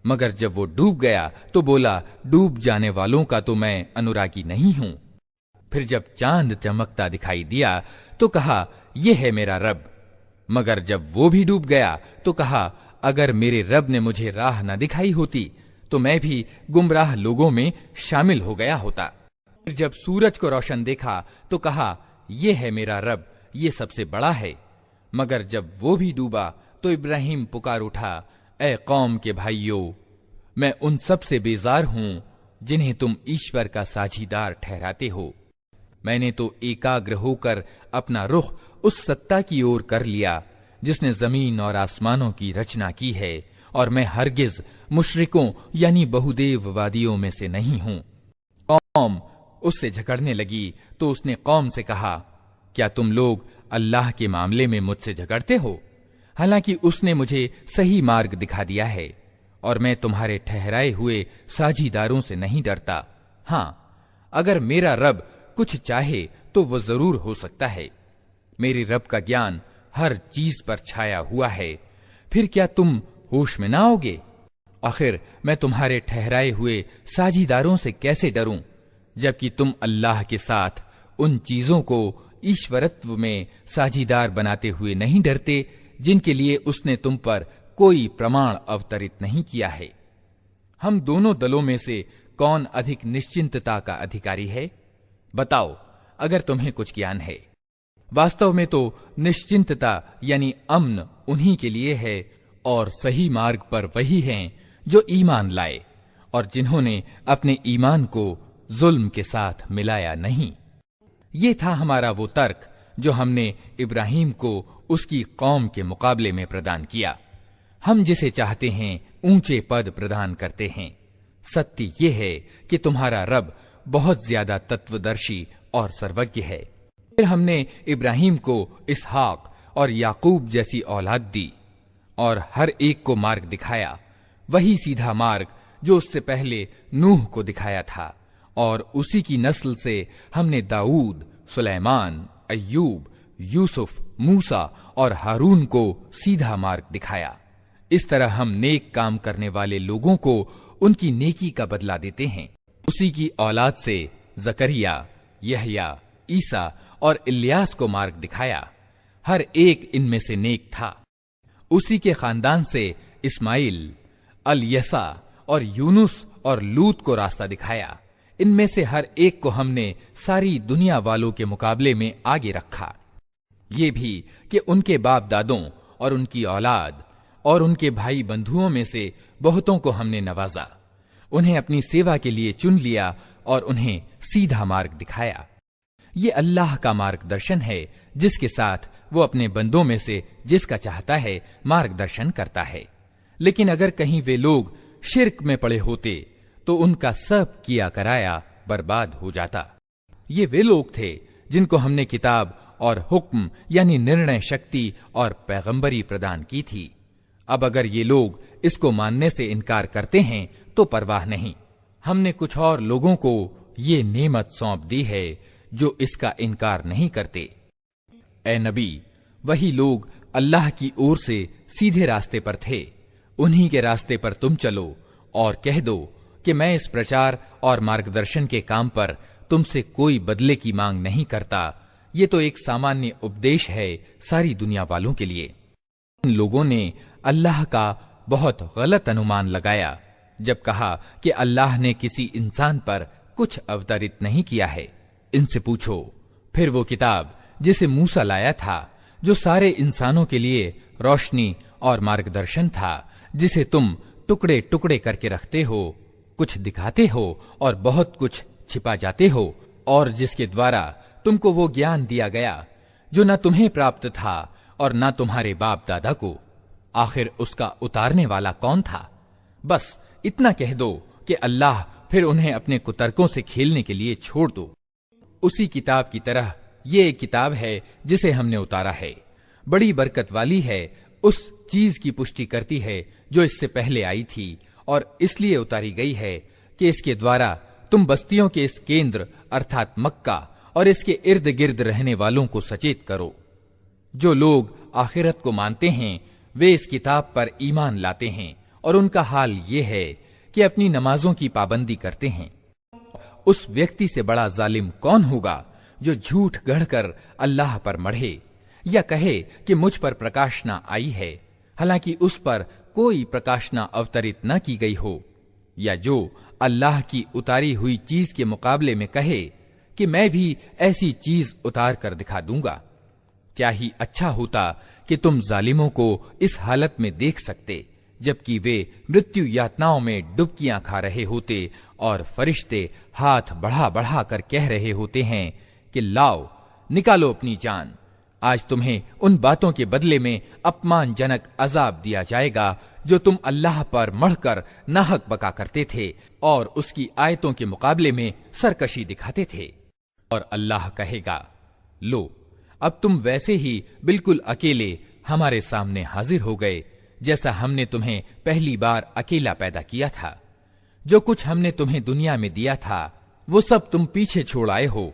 मगर जब वो डूब गया तो बोला, डूब जाने वालों का तो मैं अनुरागी नहीं हूं। फिर जब चांद चमकता दिखाई दिया तो कहा, ये है मेरा रब। मगर जब वो भी डूब गया तो कहा, अगर मेरे रब ने मुझे राह न दिखाई होती तो मैं भी गुमराह लोगों में शामिल हो गया होता। फिर जब सूरज को रोशन देखा तो कहा, ये है मेरा रब, ये सबसे बड़ा है। मगर जब वो भी डूबा तो इब्राहिम पुकार उठा, ए कौम के भाइयों, मैं उन सब से बेजार हूं जिन्हें तुम ईश्वर का साझीदार ठहराते हो। मैंने तो एकाग्र होकर अपना रुख उस सत्ता की ओर कर लिया जिसने जमीन और आसमानों की रचना की है, और मैं हरगिज मुशरिकों यानी बहुदेववादियों में से नहीं हूं। कौम उससे झगड़ने लगी तो उसने कौम से कहा, क्या तुम लोग अल्लाह के मामले में मुझसे झगड़ते हो? हालांकि उसने मुझे सही मार्ग दिखा दिया है और मैं तुम्हारे ठहराए हुए साझीदारों से नहीं डरता। हां, अगर मेरा रब कुछ चाहे तो वो जरूर हो सकता है। मेरे रब का ज्ञान हर चीज पर छाया हुआ है। फिर क्या तुम होश में ना आओगे? आखिर मैं तुम्हारे ठहराए हुए साझीदारों से कैसे डरूं, जबकि तुम अल्लाह के साथ उन चीजों को ईश्वरत्व में साझीदार बनाते हुए नहीं डरते जिनके लिए उसने तुम पर कोई प्रमाण अवतरित नहीं किया है। हम दोनों दलों में से कौन अधिक निश्चिंतता का अधिकारी है? बताओ, अगर तुम्हें कुछ ज्ञान है। वास्तव में तो निश्चिंतता यानी अमन उन्हीं के लिए है, और सही मार्ग पर वही हैं जो ईमान लाए और जिन्होंने अपने ईमान को जुल्म के साथ मिलाया नहीं। ये था हमारा वो तर्क जो हमने इब्राहिम को उसकी कौम के मुकाबले में प्रदान किया। हम जिसे चाहते हैं ऊंचे पद प्रदान करते हैं। सत्य ये है कि तुम्हारा रब बहुत ज्यादा तत्वदर्शी और सर्वज्ञ है। फिर हमने इब्राहिम को इसहाक और याकूब जैसी औलाद दी और हर एक को मार्ग दिखाया, वही सीधा मार्ग जो उससे पहले नूह को दिखाया था, और उसी की नस्ल से हमने दाऊद, सुलेमान, अय्यूब, यूसुफ, मूसा और हारून को सीधा मार्ग दिखाया। इस तरह हम नेक काम करने वाले लोगों को उनकी नेकी का बदला देते हैं। उसी की औलाद से जकरिया, यहया, ईसा और इल्यास को मार्ग दिखाया। हर एक इनमें से नेक था। उसी के खानदान से इस्माइल, अलयसा और यूनुस और लूत को रास्ता दिखाया। इनमें से हर एक को हमने सारी दुनिया वालों के मुकाबले में आगे रखा। ये भी कि उनके बाप दादों और उनकी औलाद और उनके भाई बंधुओं में से बहुतों को हमने नवाजा, उन्हें अपनी सेवा के लिए चुन लिया और उन्हें सीधा मार्ग दिखाया। ये अल्लाह का मार्गदर्शन है जिसके साथ वो अपने बंदों में से जिसका चाहता है मार्गदर्शन करता है। लेकिन अगर कहीं वे लोग शिर्क में पड़े होते तो उनका सब किया कराया बर्बाद हो जाता। ये वे लोग थे जिनको हमने किताब और हुक्म यानी निर्णय शक्ति और पैगंबरी प्रदान की थी। अब अगर ये लोग इसको मानने से इनकार करते हैं तो परवाह नहीं, हमने कुछ और लोगों को ये नेमत सौंप दी है जो इसका इनकार नहीं करते। ए नबी, वही लोग अल्लाह की ओर से सीधे रास्ते पर थे, उन्हीं के रास्ते पर तुम चलो और कह दो कि मैं इस प्रचार और मार्गदर्शन के काम पर तुमसे कोई बदले की मांग नहीं करता। ये तो एक सामान्य उपदेश है सारी दुनिया वालों के लिए। इन लोगों ने अल्लाह का बहुत गलत अनुमान लगाया जब कहा कि अल्लाह ने किसी इंसान पर कुछ अवतरित नहीं किया है। इनसे पूछो, फिर वो किताब जिसे मूसा लाया था, जो सारे इंसानों के लिए रोशनी और मार्गदर्शन था, जिसे तुम टुकड़े टुकड़े करके रखते हो, कुछ दिखाते हो और बहुत कुछ छिपा जाते हो, और जिसके द्वारा तुमको वो ज्ञान दिया गया जो न तुम्हें प्राप्त था और न तुम्हारे बाप दादा को। आखिर उसका उतारने वाला कौन था? बस इतना कह दो कि अल्लाह, फिर उन्हें अपने कुतर्कों से खेलने के लिए छोड़ दो। उसी किताब की तरह ये एक किताब है जिसे हमने उतारा है, बड़ी बरकत वाली है, उस चीज की पुष्टि करती है जो इससे पहले आई थी, और इसलिए उतारी गई है कि इसके द्वारा तुम बस्तियों के इस केंद्र अर्थात मक्का और इसके इर्द गिर्द रहने वालों को सचेत करो। जो लोग आखिरत को मानते हैं वे इस किताब पर ईमान लाते हैं, और उनका हाल ये है कि अपनी नमाजों की पाबंदी करते हैं। उस व्यक्ति से बड़ा जालिम कौन होगा जो झूठ गढ़कर अल्लाह पर मढ़े या कहे कि मुझ पर प्रकाशना आई है, हालांकि उस पर कोई प्रकाशना अवतरित न की गई हो, या जो अल्लाह की उतारी हुई चीज के मुकाबले में कहे कि मैं भी ऐसी चीज उतार कर दिखा दूंगा। क्या ही अच्छा होता कि तुम जालिमों को इस हालत में देख सकते जबकि वे मृत्यु यातनाओं में डुबकियां खा रहे होते और फरिश्ते हाथ बढ़ा बढ़ा कर कह रहे होते हैं कि लाओ, निकालो अपनी जान, आज तुम्हें उन बातों के बदले में अपमानजनक अजाब दिया जाएगा जो तुम अल्लाह पर मढ़कर नाहक बका करते थे और उसकी आयतों के मुकाबले में सरकशी दिखाते थे। और अल्लाह कहेगा, लो, अब तुम वैसे ही बिल्कुल अकेले हमारे सामने हाजिर हो गए जैसा हमने तुम्हें पहली बार अकेला पैदा किया था। जो कुछ हमने तुम्हें दुनिया में दिया था वो सब तुम पीछे छोड़ आए हो,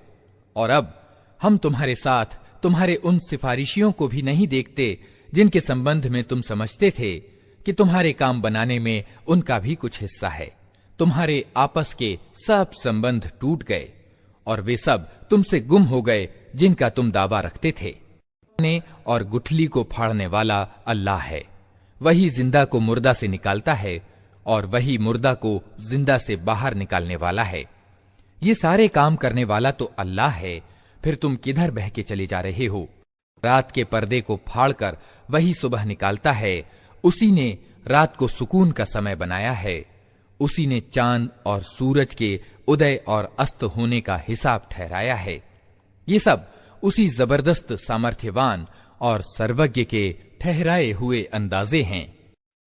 और अब हम तुम्हारे साथ तुम्हारे उन सिफारिशियों को भी नहीं देखते जिनके संबंध में तुम समझते थे कि तुम्हारे काम बनाने में उनका भी कुछ हिस्सा है। तुम्हारे आपस के सब संबंध टूट गए और वे सब तुमसे गुम हो गए जिनका तुम दावा रखते थे। और गुठली को फाड़ने वाला अल्लाह है, वही जिंदा को मुर्दा से निकालता है और वही मुर्दा को जिंदा से बाहर निकालने वाला है। ये सारे काम करने वाला तो अल्लाह है। फिर तुम किधर बह के चले जा रहे हो? रात के पर्दे को फाड़कर वही सुबह निकालता है। उसी ने रात को सुकून का समय बनाया है। उसी ने चांद और सूरज के उदय और अस्त होने का हिसाब ठहराया है। ये सब उसी जबरदस्त सामर्थ्यवान और सर्वज्ञ के ठहराए हुए अंदाजे हैं।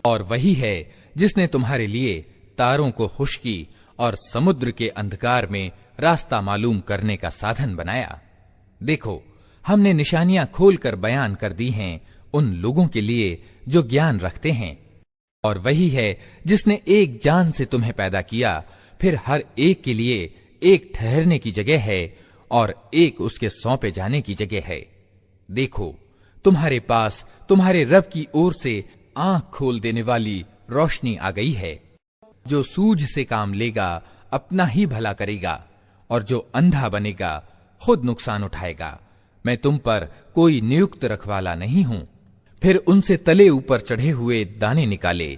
और वही है जिसने तुम्हारे लिए तारों को खुश्की और समुद्र के अंधकार में रास्ता मालूम करने का साधन बनाया। देखो, हमने निशानियां खोलकर बयान कर दी हैं उन लोगों के लिए जो ज्ञान रखते हैं। और वही है जिसने एक जान से तुम्हें पैदा किया, फिर हर एक के लिए एक ठहरने की जगह है और एक उसके सौंपे जाने की जगह है। देखो, तुम्हारे पास तुम्हारे रब की ओर से आंख खोल देने वाली रोशनी आ गई है। जो सूझ से काम लेगा अपना ही भला करेगा, और जो अंधा बनेगा खुद नुकसान उठाएगा। मैं तुम पर कोई नियुक्त रखवाला नहीं हूं। फिर उनसे तले ऊपर चढ़े हुए दाने निकाले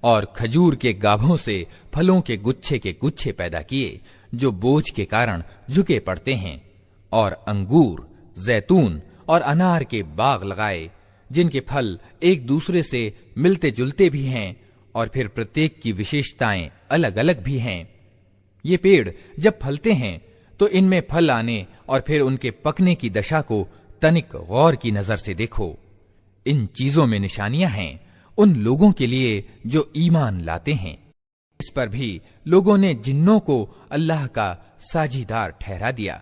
और खजूर के गाभों से फलों के गुच्छे पैदा किए जो बोझ के कारण झुके पड़ते हैं, और अंगूर, जैतून और अनार के बाग लगाए जिनके फल एक दूसरे से मिलते जुलते भी हैं और फिर प्रत्येक की विशेषताएं अलग अलग भी हैं। ये पेड़ जब फलते हैं तो इनमें फल आने और फिर उनके पकने की दशा को तनिक गौर की नजर से देखो। इन चीजों में निशानियां हैं उन लोगों के लिए जो ईमान लाते हैं। इस पर भी लोगों ने जिन्नों को अल्लाह का साझीदार ठहरा दिया,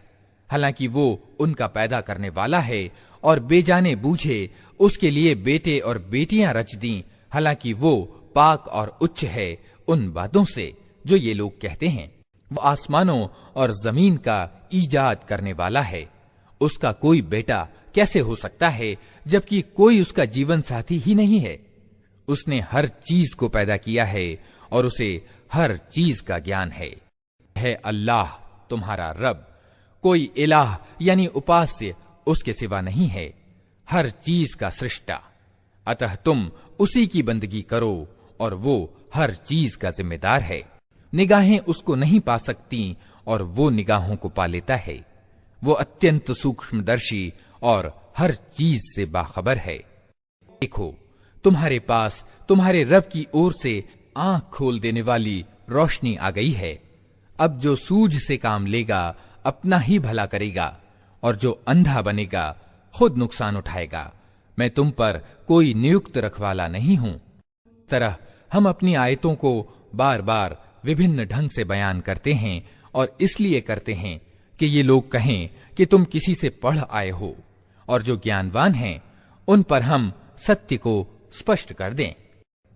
हालांकि वो उनका पैदा करने वाला है, और बेजाने बूझे उसके लिए बेटे और बेटियां रच दी, हालांकि वो पाक और उच्च है उन बातों से जो ये लोग कहते हैं। वो आसमानों और जमीन का ईजाद करने वाला है। उसका कोई बेटा कैसे हो सकता है जबकि कोई उसका जीवन साथी ही नहीं है? उसने हर चीज को पैदा किया है और उसे हर चीज का ज्ञान है अल्लाह तुम्हारा रब, कोई इलाह यानी उपास्य उसके सिवा नहीं है, हर चीज का सृष्टा। अतः तुम उसी की बंदगी करो और वो हर चीज का जिम्मेदार है। निगाहें उसको नहीं पा सकती और वो निगाहों को पा लेता है। वो अत्यंत सूक्ष्मदर्शी और हर चीज से बाखबर है। देखो, तुम्हारे पास तुम्हारे रब की ओर से आंख खोल देने वाली रोशनी आ गई है। अब जो सूझ से काम लेगा अपना ही भला करेगा, और जो अंधा बनेगा खुद नुकसान उठाएगा। मैं तुम पर कोई नियुक्त रखवाला नहीं हूं। तरह हम अपनी आयतों को बार बार विभिन्न ढंग से बयान करते हैं, और इसलिए करते हैं कि ये लोग कहें कि तुम किसी से पढ़ आए हो, और जो ज्ञानवान हैं उन पर हम सत्य को स्पष्ट कर दें।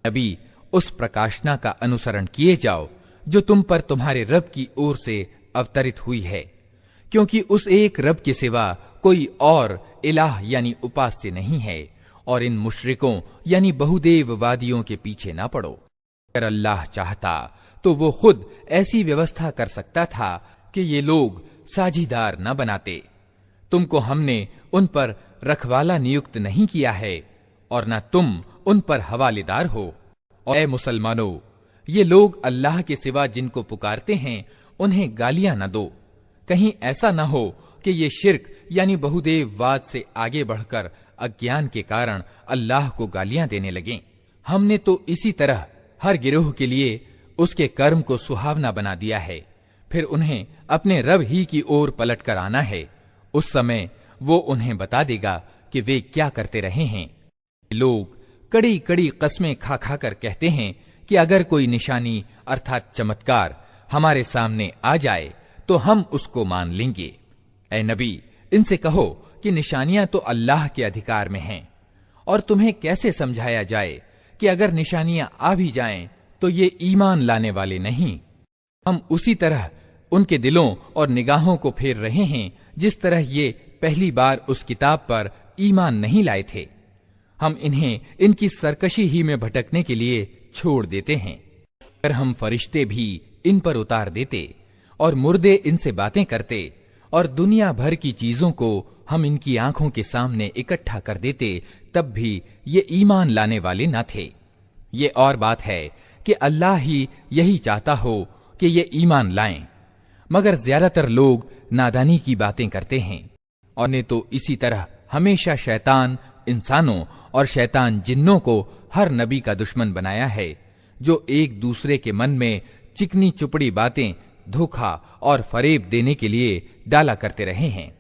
नबी, उस प्रकाशना का अनुसरण किए जाओ जो तुम पर तुम्हारे रब की ओर से अवतरित हुई है, क्योंकि उस एक रब के सिवा कोई और इलाह यानी उपास्य नहीं है, और इन मुशरिकों यानी बहुदेववादियों के पीछे ना पड़ो। अगर अल्लाह चाहता तो वो खुद ऐसी व्यवस्था कर सकता था कि ये लोग साझीदार न बनाते। तुमको हमने उन पर रखवाला नियुक्त नहीं किया है और न तुम उन पर हवालेदार हो। और ऐ मुसलमानों, ये लोग अल्लाह के सिवा जिनको पुकारते हैं उन्हें गालियां न दो। कहीं ऐसा न हो कि ये शिर्क यानी बहुदेववाद से आगे बढ़कर अज्ञान के कारण अल्लाह को गालियां देने लगें। हमने तो इसी तरह हर गिरोह के लिए उसके कर्म को सुहावना बना दिया है, फिर उन्हें अपने रब ही की ओर पलट कर आना है। उस समय वो उन्हें बता देगा कि वे क्या करते रहे हैं। लोग कड़ी कड़ी कस्में खा खा कर कहते हैं कि अगर कोई निशानी अर्थात चमत्कार हमारे सामने आ जाए तो हम उसको मान लेंगे। ऐ नबी, इनसे कहो कि निशानियां तो अल्लाह के अधिकार में हैं, और तुम्हें कैसे समझाया जाए कि अगर निशानियां आ भी जाएं तो ये ईमान लाने वाले नहीं। हम उसी तरह उनके दिलों और निगाहों को फेर रहे हैं जिस तरह ये पहली बार उस किताब पर ईमान नहीं लाए थे। हम इन्हें इनकी सरकशी ही में भटकने के लिए छोड़ देते हैं। अगर हम फरिश्ते भी इन पर उतार देते और मुर्दे इनसे बातें करते और दुनिया भर की चीजों को हम इनकी आंखों के सामने इकट्ठा कर देते, तब भी ये ईमान लाने वाले न थे। ये और बात है कि अल्लाह ही यही चाहता हो कि ये ईमान लाएं, मगर ज्यादातर लोग नादानी की बातें करते हैं। और ने तो इसी तरह हमेशा शैतान इंसानों और शैतान जिन्नों को हर नबी का दुश्मन बनाया है, जो एक दूसरे के मन में चिकनी चुपड़ी बातें, धोखा और फरेब देने के लिए डाला करते रहे हैं।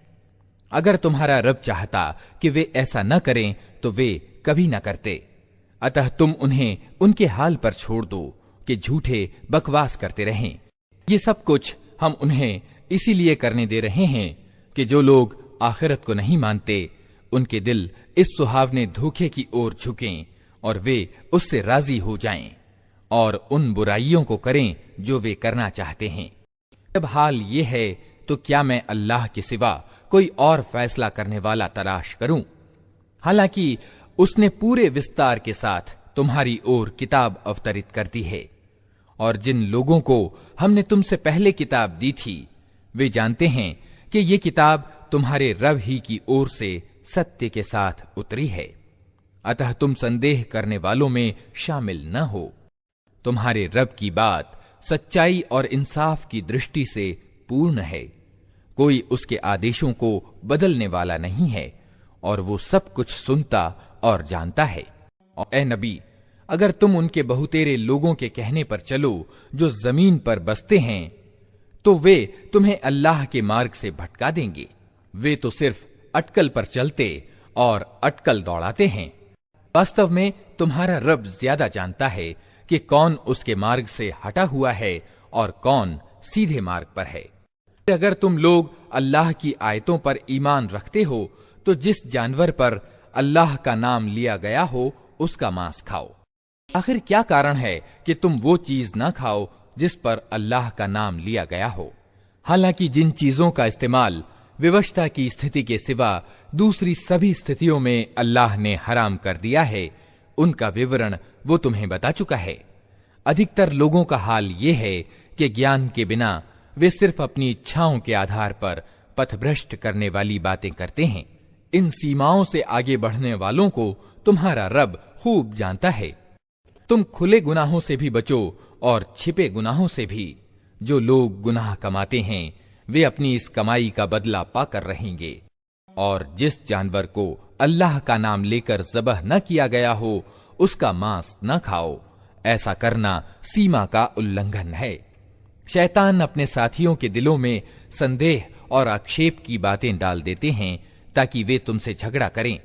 अगर तुम्हारा रब चाहता कि वे ऐसा न करें तो वे कभी न करते। अतः तुम उन्हें उनके हाल पर छोड़ दो कि झूठे बकवास करते रहें। ये सब कुछ हम उन्हें इसीलिए करने दे रहे हैं कि जो लोग आखिरत को नहीं मानते, उनके दिल इस सुहावने धोखे की ओर झुकें और वे उससे राजी हो जाएं और उन बुराइयों को करें जो वे करना चाहते हैं। जब हाल ये है तो क्या मैं अल्लाह के सिवा कोई और फैसला करने वाला तलाश करूं? हालांकि उसने पूरे विस्तार के साथ तुम्हारी ओर किताब अवतरित कर दी है, और जिन लोगों को हमने तुमसे पहले किताब दी थी वे जानते हैं कि ये किताब तुम्हारे रब ही की ओर से सत्य के साथ उतरी है। अतः तुम संदेह करने वालों में शामिल न हो। तुम्हारे रब की बात सच्चाई और इंसाफ की दृष्टि से पूर्ण है। कोई उसके आदेशों को बदलने वाला नहीं है, और वो सब कुछ सुनता और जानता है। और ए नबी, अगर तुम उनके बहुतेरे लोगों के कहने पर चलो जो जमीन पर बसते हैं, तो वे तुम्हें अल्लाह के मार्ग से भटका देंगे। वे तो सिर्फ अटकल पर चलते और अटकल दौड़ाते हैं। वास्तव में तुम्हारा रब ज्यादा जानता है कि कौन उसके मार्ग से हटा हुआ है और कौन सीधे मार्ग पर है। अगर तुम लोग अल्लाह की आयतों पर ईमान रखते हो तो जिस जानवर पर अल्लाह का नाम लिया गया हो उसका मांस खाओ। आखिर क्या कारण है कि तुम वो चीज न खाओ जिस पर अल्लाह का नाम लिया गया हो? हालांकि जिन चीजों का इस्तेमाल विवशता की स्थिति के सिवा दूसरी सभी स्थितियों में अल्लाह ने हराम कर दिया है, उनका विवरण वो तुम्हें बता चुका है। अधिकतर लोगों का हाल ये है कि ज्ञान के बिना वे सिर्फ अपनी इच्छाओं के आधार पर पथभ्रष्ट करने वाली बातें करते हैं। इन सीमाओं से आगे बढ़ने वालों को तुम्हारा रब खूब जानता है। तुम खुले गुनाहों से भी बचो और छिपे गुनाहों से भी। जो लोग गुनाह कमाते हैं वे अपनी इस कमाई का बदला पाकर रहेंगे। और जिस जानवर को अल्लाह का नाम लेकर ज़बह न किया गया हो उसका मांस न खाओ। ऐसा करना सीमा का उल्लंघन है। शैतान अपने साथियों के दिलों में संदेह और आक्षेप की बातें डाल देते हैं ताकि वे तुमसे झगड़ा करें।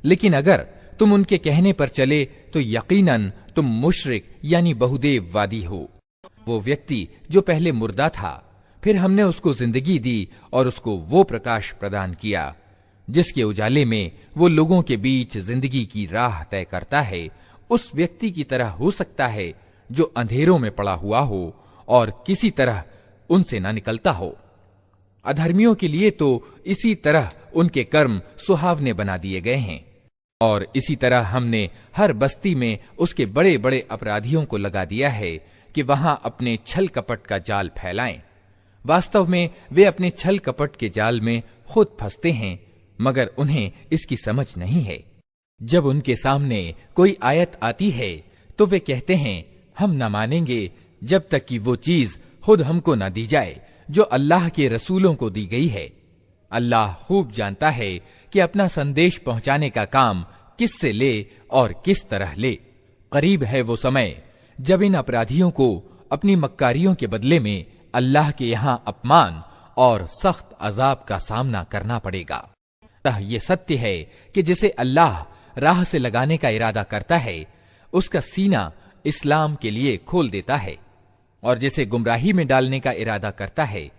लेकिन अगर तुम उनके कहने पर चले तो यकीनन तुम मुशरिक यानी बहुदेववादी हो। वो व्यक्ति जो पहले मुर्दा था, फिर हमने उसको जिंदगी दी और उसको वो प्रकाश प्रदान किया जिसके उजाले में वो लोगों के बीच जिंदगी की राह तय करता है, उस व्यक्ति की तरह हो सकता है जो अंधेरों में पड़ा हुआ हो और किसी तरह उनसे न निकलता हो। अधर्मियों के लिए तो इसी तरह उनके कर्म सुहावने बना दिए गए हैं, और इसी तरह हमने हर बस्ती में उसके बड़े बड़े अपराधियों को लगा दिया है कि वहां अपने छल कपट का जाल फैलाएं। वास्तव में वे अपने छल कपट के जाल में खुद फंसते हैं, मगर उन्हें इसकी समझ नहीं है। जब उनके सामने कोई आयत आती है तो वे कहते हैं हम न मानेंगे जब तक कि वो चीज खुद हमको न दी जाए जो अल्लाह के रसूलों को दी गई है। अल्लाह खूब जानता है कि अपना संदेश पहुंचाने का काम किससे ले और किस तरह ले। करीब है वो समय जब इन अपराधियों को अपनी मक्कारियों के बदले में अल्लाह के यहाँ अपमान और सख्त अजाब का सामना करना पड़ेगा। अतः ये सत्य है कि जिसे अल्लाह राह से लगाने का इरादा करता है उसका सीना इस्लाम के लिए खोल देता है, और जिसे गुमराही में डालने का इरादा करता है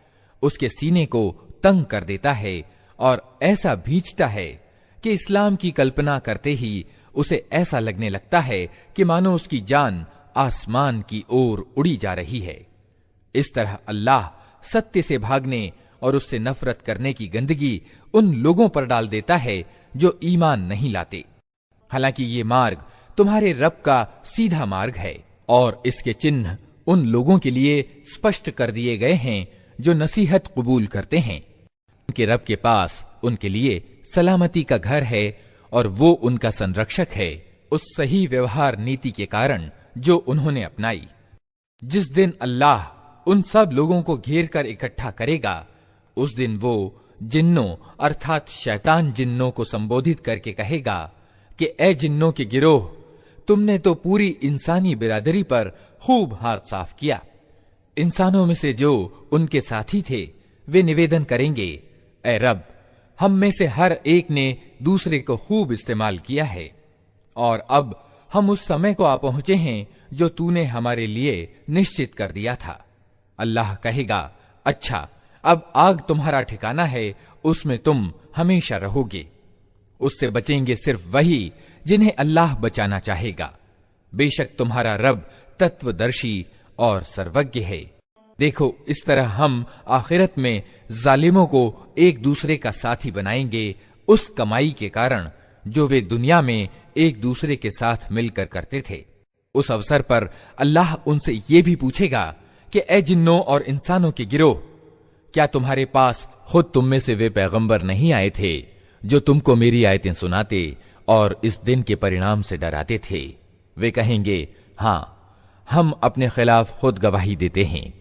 उसके सीने को तंग कर देता है और ऐसा भींचता है कि इस्लाम की कल्पना करते ही उसे ऐसा लगने लगता है कि मानो उसकी जान आसमान की ओर उड़ी जा रही है। इस तरह अल्लाह सत्य से भागने और उससे नफरत करने की गंदगी उन लोगों पर डाल देता है जो ईमान नहीं लाते। हालांकि ये मार्ग तुम्हारे रब का सीधा मार्ग है, और इसके चिन्ह उन लोगों के लिए स्पष्ट कर दिए गए हैं जो नसीहत कबूल करते हैं। उनके रब के पास उनके लिए सलामती का घर है और वो उनका संरक्षक है उस सही व्यवहार नीति के कारण जो उन्होंने अपनाई। जिस दिन अल्लाह उन सब लोगों को घेर कर इकट्ठा करेगा, उस दिन वो जिन्नों अर्थात शैतान जिन्नों को संबोधित करके कहेगा कि ए जिन्नों के गिरोह, तुमने तो पूरी इंसानी बिरादरी पर खूब हाथ साफ किया। इंसानों में से जो उनके साथी थे वे निवेदन करेंगे, ए रब, हम में से हर एक ने दूसरे को खूब इस्तेमाल किया है और अब हम उस समय को आ पहुंचे हैं जो तूने हमारे लिए निश्चित कर दिया था। अल्लाह कहेगा, अच्छा, अब आग तुम्हारा ठिकाना है, उसमें तुम हमेशा रहोगे। उससे बचेंगे सिर्फ वही जिन्हें अल्लाह बचाना चाहेगा। बेशक तुम्हारा रब तत्वदर्शी और सर्वज्ञ है। देखो, इस तरह हम आखिरत में जालिमों को एक दूसरे का साथी बनाएंगे उस कमाई के कारण जो वे दुनिया में एक दूसरे के साथ मिलकर करते थे। उस अवसर पर अल्लाह उनसे ये भी पूछेगा कि ए जिन्नों और इंसानों के गिरोह, क्या तुम्हारे पास खुद तुम में से वे पैगंबर नहीं आए थे जो तुमको मेरी आयतें सुनाते और इस दिन के परिणाम से डराते थे? वे कहेंगे, हाँ, हम अपने खिलाफ खुद गवाही देते हैं।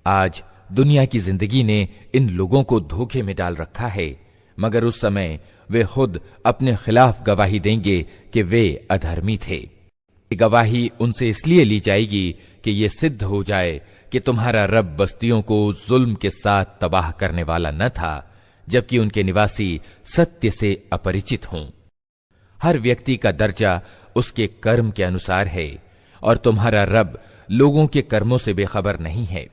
आज दुनिया की जिंदगी ने इन लोगों को धोखे में डाल रखा है, मगर उस समय वे खुद अपने खिलाफ गवाही देंगे कि वे अधर्मी थे। गवाही उनसे इसलिए ली जाएगी कि ये सिद्ध हो जाए कि तुम्हारा रब बस्तियों को जुल्म के साथ तबाह करने वाला न था, जबकि उनके निवासी सत्य से अपरिचित हों। हर व्यक्ति का दर्जा उसके कर्म के अनुसार है और तुम्हारा रब लोगों के कर्मों से बेखबर नहीं है।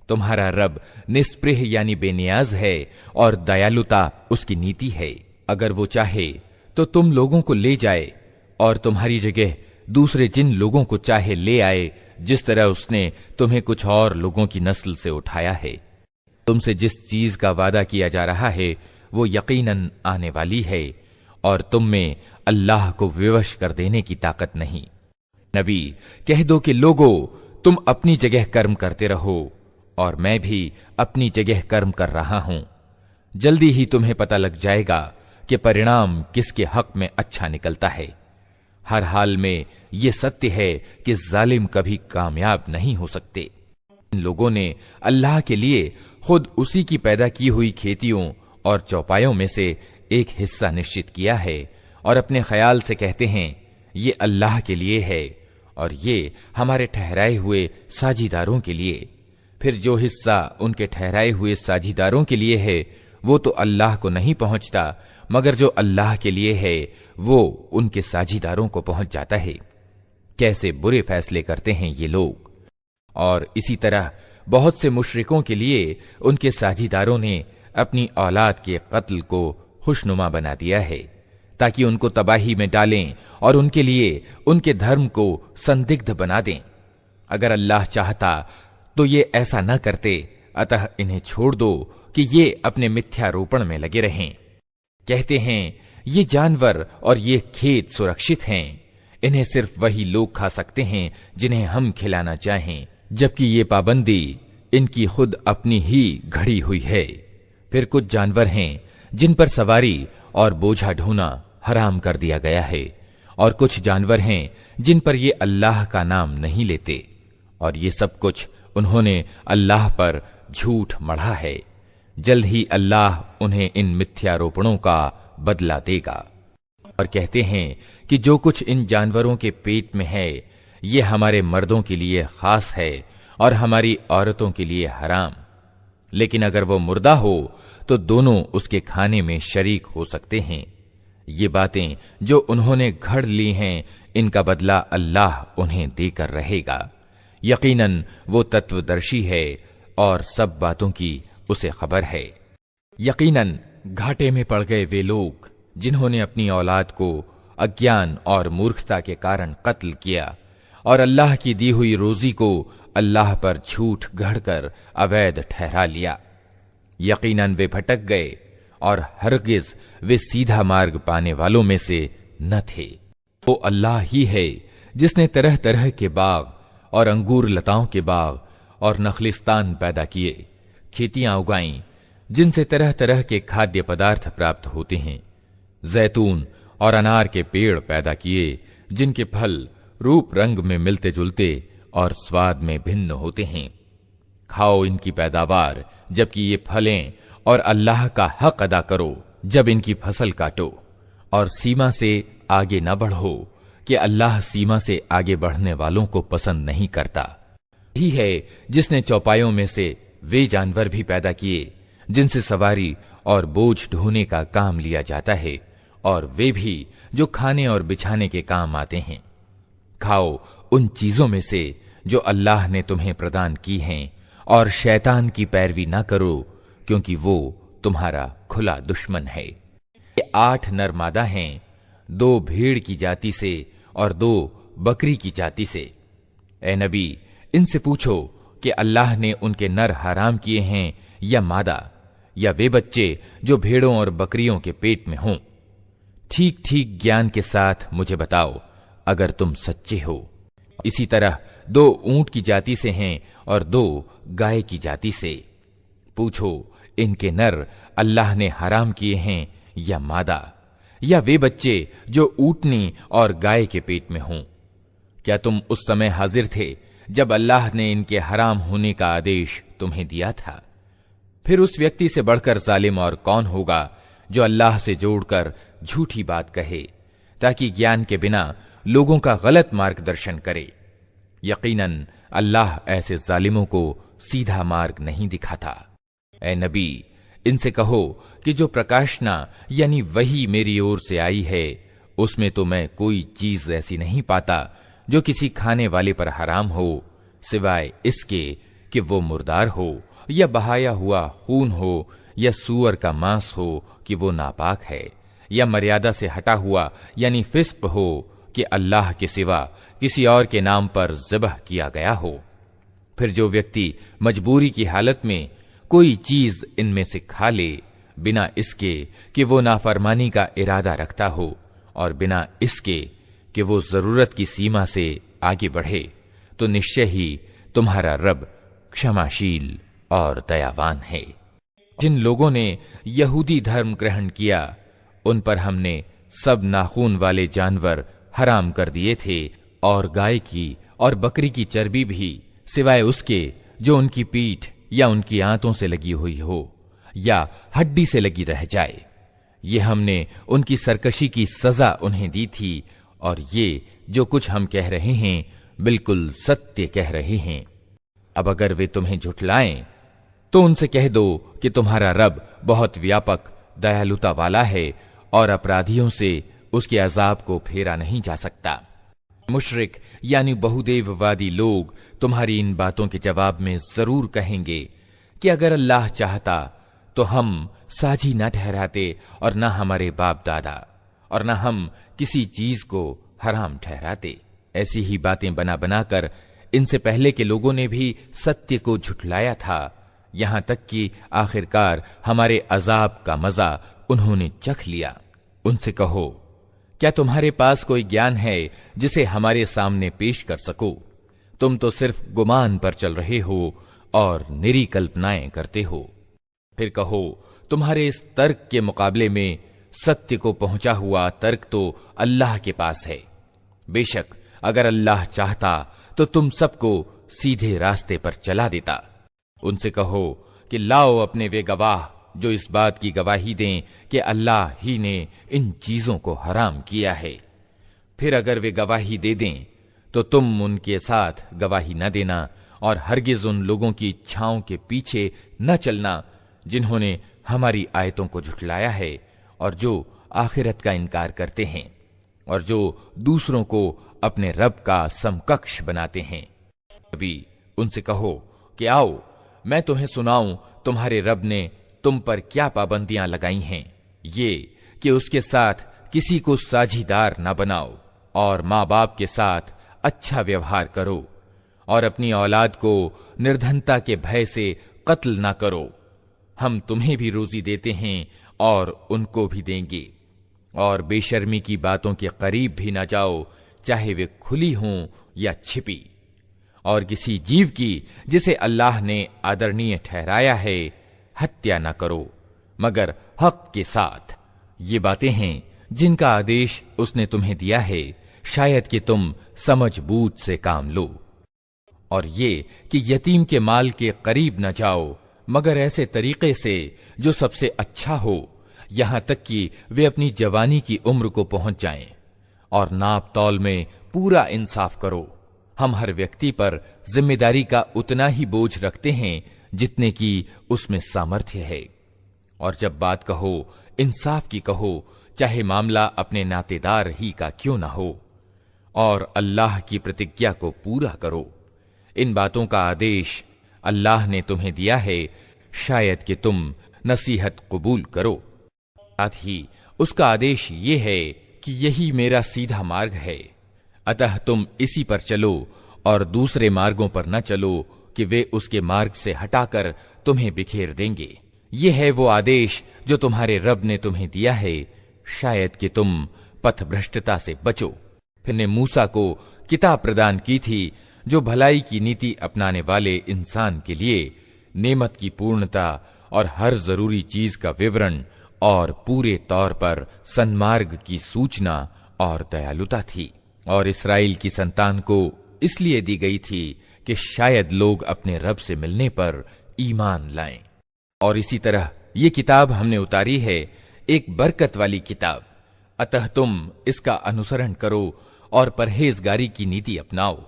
तुम्हारा रब निस्पृह यानी बेनियाज है और दयालुता उसकी नीति है। अगर वो चाहे तो तुम लोगों को ले जाए और तुम्हारी जगह दूसरे जिन लोगों को चाहे ले आए, जिस तरह उसने तुम्हें कुछ और लोगों की नस्ल से उठाया है। तुमसे जिस चीज का वादा किया जा रहा है वो यकीनन आने वाली है और तुम में अल्लाह को विवश कर देने की ताकत नहीं। नबी, कह दो कि लोगों, तुम अपनी जगह कर्म करते रहो और मैं भी अपनी जगह कर्म कर रहा हूं। जल्दी ही तुम्हें पता लग जाएगा कि परिणाम किसके हक में अच्छा निकलता है। हर हाल में ये सत्य है कि जालिम कभी कामयाब नहीं हो सकते। इन लोगों ने अल्लाह के लिए खुद उसी की पैदा की हुई खेतियों और चौपायों में से एक हिस्सा निश्चित किया है और अपने ख्याल से कहते हैं, ये अल्लाह के लिए है और ये हमारे ठहराए हुए साझीदारों के लिए। फिर जो हिस्सा उनके ठहराए हुए साझीदारों के लिए है वो तो अल्लाह को नहीं पहुंचता, मगर जो अल्लाह के लिए है वो उनके साझीदारों को पहुंच जाता है। कैसे बुरे फैसले करते हैं ये लोग। और इसी तरह बहुत से मुशरिकों के लिए उनके साझीदारों ने अपनी औलाद के कत्ल को खुशनुमा बना दिया है ताकि उनको तबाही में डालें और उनके लिए उनके धर्म को संदिग्ध बना दें। अगर अल्लाह चाहता तो ये ऐसा न करते, अतः इन्हें छोड़ दो कि ये अपने मिथ्यारोपण में लगे रहें। कहते हैं, ये जानवर और ये खेत सुरक्षित हैं, इन्हें सिर्फ वही लोग खा सकते हैं जिन्हें हम खिलाना चाहें, जबकि ये पाबंदी इनकी खुद अपनी ही घड़ी हुई है। फिर कुछ जानवर हैं जिन पर सवारी और बोझा ढोना हराम कर दिया गया है और कुछ जानवर हैं जिन पर ये अल्लाह का नाम नहीं लेते और ये सब कुछ उन्होंने अल्लाह पर झूठ मढ़ा है। जल्द ही अल्लाह उन्हें इन मिथ्यारोपणों का बदला देगा। और कहते हैं कि जो कुछ इन जानवरों के पेट में है ये हमारे मर्दों के लिए खास है और हमारी औरतों के लिए हराम, लेकिन अगर वो मुर्दा हो तो दोनों उसके खाने में शरीक हो सकते हैं। ये बातें जो उन्होंने घड़ ली हैं, इनका बदला अल्लाह उन्हें देकर रहेगा। यकीनन वो तत्वदर्शी है और सब बातों की उसे खबर है। यकीनन घाटे में पड़ गए वे लोग जिन्होंने अपनी औलाद को अज्ञान और मूर्खता के कारण कत्ल किया और अल्लाह की दी हुई रोजी को अल्लाह पर झूठ गढ़कर अवैध ठहरा लिया। यकीनन वे भटक गए और हरगिज वे सीधा मार्ग पाने वालों में से न थे। वो अल्लाह ही है जिसने तरह तरह के बाग और अंगूर लताओं के बाग और नखलिस्तान पैदा किए, खेतियां उगाईं जिनसे तरह तरह के खाद्य पदार्थ प्राप्त होते हैं, जैतून और अनार के पेड़ पैदा किए जिनके फल रूप रंग में मिलते जुलते और स्वाद में भिन्न होते हैं। खाओ इनकी पैदावार जबकि ये फलें, और अल्लाह का हक अदा करो जब इनकी फसल काटो, और सीमा से आगे न बढ़ो कि अल्लाह सीमा से आगे बढ़ने वालों को पसंद नहीं करता। यही है जिसने चौपायों में से वे जानवर भी पैदा किए जिनसे सवारी और बोझ ढोने का काम लिया जाता है, और वे भी जो खाने और बिछाने के काम आते हैं। खाओ उन चीजों में से जो अल्लाह ने तुम्हें प्रदान की हैं, और शैतान की पैरवी न करो क्योंकि वो तुम्हारा खुला दुश्मन है। ये 8 नर मादा हैं, 2 भेड़ की जाति से और 2 बकरी की जाति से। ए नबी, इनसे पूछो कि अल्लाह ने उनके नर हराम किए हैं या मादा, या वे बच्चे जो भेड़ों और बकरियों के पेट में हों। ठीक ठीक ज्ञान के साथ मुझे बताओ अगर तुम सच्चे हो। इसी तरह 2 ऊंट की जाति से हैं और 2 गाय की जाति से। पूछो इनके नर अल्लाह ने हराम किए हैं या मादा, या वे बच्चे जो ऊंटनी और गाय के पेट में हों। क्या तुम उस समय हाजिर थे जब अल्लाह ने इनके हराम होने का आदेश तुम्हें दिया था? फिर उस व्यक्ति से बढ़कर जालिम और कौन होगा जो अल्लाह से जोड़कर झूठी बात कहे ताकि ज्ञान के बिना लोगों का गलत मार्गदर्शन करे। यकीनन अल्लाह ऐसे जालिमों को सीधा मार्ग नहीं दिखाता। ए नबी, इनसे कहो कि जो प्रकाशना यानी वही मेरी ओर से आई है, उसमें तो मैं कोई चीज ऐसी नहीं पाता जो किसी खाने वाले पर हराम हो, सिवाय इसके कि वो मुर्दार हो, या बहाया हुआ खून हो, या सूअर का मांस हो कि वो नापाक है, या मर्यादा से हटा हुआ यानी फिस्क हो कि अल्लाह के सिवा किसी और के नाम पर ज़िबह किया गया हो। फिर जो व्यक्ति मजबूरी की हालत में कोई चीज इनमें से खा ले, बिना इसके कि वो नाफरमानी का इरादा रखता हो, और बिना इसके कि वो जरूरत की सीमा से आगे बढ़े, तो निश्चय ही तुम्हारा रब क्षमाशील और दयावान है। जिन लोगों ने यहूदी धर्म ग्रहण किया, उन पर हमने सब नाखून वाले जानवर हराम कर दिए थे, और गाय की और बकरी की चर्बी भी, सिवाय उसके जो उनकी पीठ या उनकी आंतों से लगी हुई हो या हड्डी से लगी रह जाए। ये हमने उनकी सरकशी की सजा उन्हें दी थी, और ये जो कुछ हम कह रहे हैं बिल्कुल सत्य कह रहे हैं। अब अगर वे तुम्हें झुठलाएं तो उनसे कह दो कि तुम्हारा रब बहुत व्यापक दयालुता वाला है, और अपराधियों से उसके अजाब को फेरा नहीं जा सकता। मुशरिक यानी बहुदेववादी लोग तुम्हारी इन बातों के जवाब में जरूर कहेंगे कि अगर अल्लाह चाहता तो हम साझी न ठहराते, और न हमारे बाप दादा, और न हम किसी चीज को हराम ठहराते। ऐसी ही बातें बना बनाकर इनसे पहले के लोगों ने भी सत्य को झुठलाया था, यहां तक कि आखिरकार हमारे अजाब का मजा उन्होंने चख लिया। उनसे कहो, क्या तुम्हारे पास कोई ज्ञान है जिसे हमारे सामने पेश कर सको? तुम तो सिर्फ गुमान पर चल रहे हो और निरी कल्पनाएं करते हो। फिर कहो, तुम्हारे इस तर्क के मुकाबले में सत्य को पहुंचा हुआ तर्क तो अल्लाह के पास है। बेशक अगर अल्लाह चाहता तो तुम सबको सीधे रास्ते पर चला देता। उनसे कहो कि लाओ अपने वे गवाह जो इस बात की गवाही दें कि अल्लाह ही ने इन चीजों को हराम किया है। फिर अगर वे गवाही दे दें तो तुम उनके साथ गवाही न देना, और हरगिज उन लोगों की इच्छाओं के पीछे न चलना जिन्होंने हमारी आयतों को झुठलाया है, और जो आखिरत का इनकार करते हैं, और जो दूसरों को अपने रब का समकक्ष बनाते हैं। अभी उनसे कहो कि आओ मैं तुम्हें सुनाऊं तुम्हारे रब ने तुम पर क्या पाबंदियां लगाई हैं। ये कि उसके साथ किसी को साझीदार न बनाओ, और माँ बाप के साथ अच्छा व्यवहार करो, और अपनी औलाद को निर्धनता के भय से कत्ल न करो। हम तुम्हें भी रोजी देते हैं और उनको भी देंगे, और बेशर्मी की बातों के करीब भी न जाओ, चाहे वे खुली हों या छिपी। और किसी जीव की जिसे अल्लाह ने आदरणीय ठहराया है हत्या न करो, मगर हक के साथ। ये बातें हैं जिनका आदेश उसने तुम्हें दिया है शायद कि तुम समझ बूझ से काम लो। और ये कि यतीम के माल के करीब न जाओ मगर ऐसे तरीके से जो सबसे अच्छा हो, यहां तक कि वे अपनी जवानी की उम्र को पहुंच जाएं। और नाप तौल में पूरा इंसाफ करो। हम हर व्यक्ति पर जिम्मेदारी का उतना ही बोझ रखते हैं जितने की उसमें सामर्थ्य है। और जब बात कहो इंसाफ की कहो, चाहे मामला अपने नातेदार ही का क्यों ना हो। और अल्लाह की प्रतिज्ञा को पूरा करो। इन बातों का आदेश अल्लाह ने तुम्हें दिया है, शायद कि तुम नसीहत कबूल करो। साथ ही उसका आदेश ये है कि यही मेरा सीधा मार्ग है, अतः तुम इसी पर चलो और दूसरे मार्गों पर न चलो कि वे उसके मार्ग से हटाकर तुम्हें बिखेर देंगे। ये है वो आदेश जो तुम्हारे रब ने तुम्हें दिया है, शायद कि तुम पथभ्रष्टता से बचो। फिर ने मूसा को किताब प्रदान की थी जो भलाई की नीति अपनाने वाले इंसान के लिए नेमत की पूर्णता और हर जरूरी चीज का विवरण और पूरे तौर पर सन्मार्ग की सूचना और दयालुता थी। और इस्राएल की संतान को इसलिए दी गई थी कि शायद लोग अपने रब से मिलने पर ईमान लाएं। और इसी तरह ये किताब हमने उतारी है, एक बरकत वाली किताब, अतः तुम इसका अनुसरण करो और परहेजगारी की नीति अपनाओ।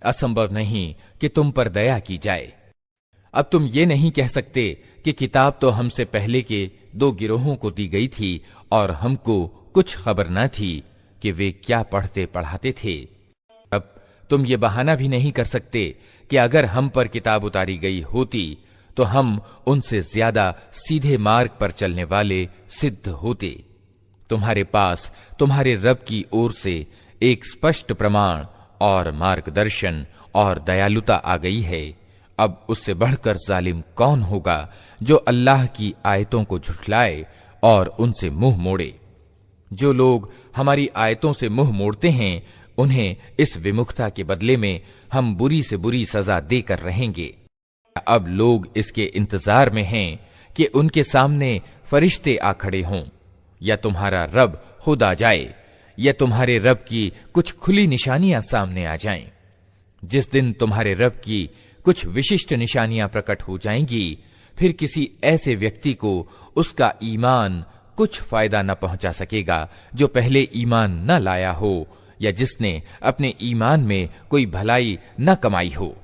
असंभव नहीं कि तुम पर दया की जाए। अब तुम ये नहीं कह सकते कि किताब तो हमसे पहले के 2 गिरोहों को दी गई थी और हमको कुछ खबर न थी कि वे क्या पढ़ते पढ़ाते थे। अब तुम ये बहाना भी नहीं कर सकते कि अगर हम पर किताब उतारी गई होती तो हम उनसे ज्यादा सीधे मार्ग पर चलने वाले सिद्ध होते। तुम्हारे पास तुम्हारे रब की ओर से एक स्पष्ट प्रमाण और मार्गदर्शन और दयालुता आ गई है। अब उससे बढ़कर जालिम कौन होगा जो अल्लाह की आयतों को झुठलाए और उनसे मुंह मोड़े। जो लोग हमारी आयतों से मुंह मोड़ते हैं, उन्हें इस विमुखता के बदले में हम बुरी से बुरी सजा देकर रहेंगे। अब लोग इसके इंतजार में हैं कि उनके सामने फरिश्ते आ खड़े हों, या तुम्हारा रब खुद आ जाए, या तुम्हारे रब की कुछ खुली निशानियां सामने आ जाएं। जिस दिन तुम्हारे रब की कुछ विशिष्ट निशानियां प्रकट हो जाएंगी, फिर किसी ऐसे व्यक्ति को उसका ईमान कुछ फायदा न पहुंचा सकेगा जो पहले ईमान न लाया हो या जिसने अपने ईमान में कोई भलाई न कमाई हो।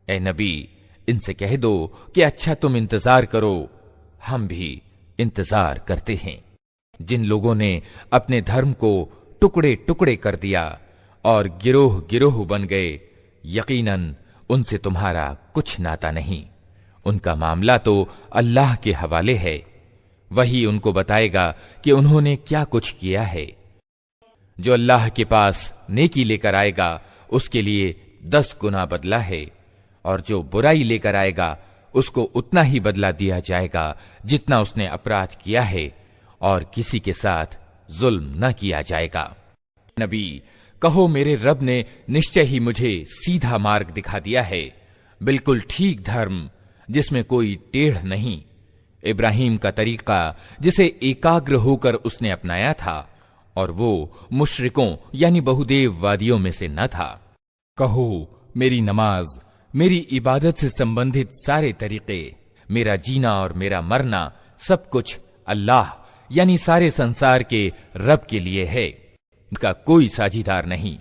ए नबी, इनसे कह दो कि अच्छा तुम इंतजार करो, हम भी इंतजार करते हैं। जिन लोगों ने अपने धर्म को टुकड़े टुकड़े कर दिया और गिरोह गिरोह बन गए, यकीनन उनसे तुम्हारा कुछ नाता नहीं। उनका मामला तो अल्लाह के हवाले है, वही उनको बताएगा कि उन्होंने क्या कुछ किया है। जो अल्लाह के पास नेकी लेकर आएगा उसके लिए 10 गुना बदला है, और जो बुराई लेकर आएगा उसको उतना ही बदला दिया जाएगा जितना उसने अपराध किया है, और किसी के साथ जुल्म न किया जाएगा। नबी, कहो मेरे रब ने निश्चय ही मुझे सीधा मार्ग दिखा दिया है, बिल्कुल ठीक धर्म जिसमें कोई टेढ़ नहीं। इब्राहिम का तरीका जिसे एकाग्र होकर उसने अपनाया था, और वो मुशरिकों यानी बहुदेववादियों में से न था। कहो मेरी नमाज, मेरी इबादत से संबंधित सारे तरीके, मेरा जीना और मेरा मरना सब कुछ अल्लाह यानी सारे संसार के रब के लिए है, इसका कोई साझीदार नहीं।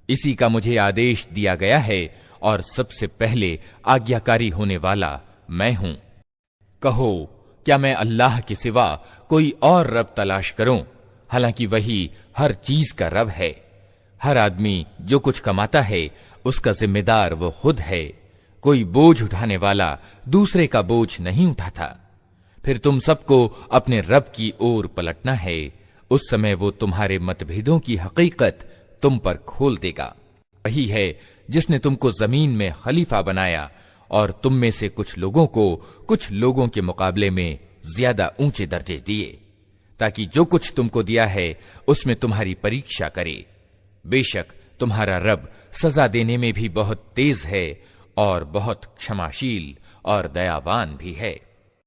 इसी का मुझे आदेश दिया गया है और सबसे पहले आज्ञाकारी होने वाला मैं हूं। कहो क्या मैं अल्लाह के सिवा कोई और रब तलाश करूं, हालांकि वही हर चीज का रब है। हर आदमी जो कुछ कमाता है उसका जिम्मेदार वो खुद है। कोई बोझ उठाने वाला दूसरे का बोझ नहीं उठाता। फिर तुम सबको अपने रब की ओर पलटना है, उस समय वो तुम्हारे मतभेदों की हकीकत तुम पर खोल देगा। वही है जिसने तुमको जमीन में खलीफा बनाया और तुम में से कुछ लोगों को कुछ लोगों के मुकाबले में ज्यादा ऊंचे दर्जे दिए, ताकि जो कुछ तुमको दिया है उसमें तुम्हारी परीक्षा करे। बेशक तुम्हारा रब सजा देने में भी बहुत तेज है और बहुत क्षमाशील और दयावान भी है।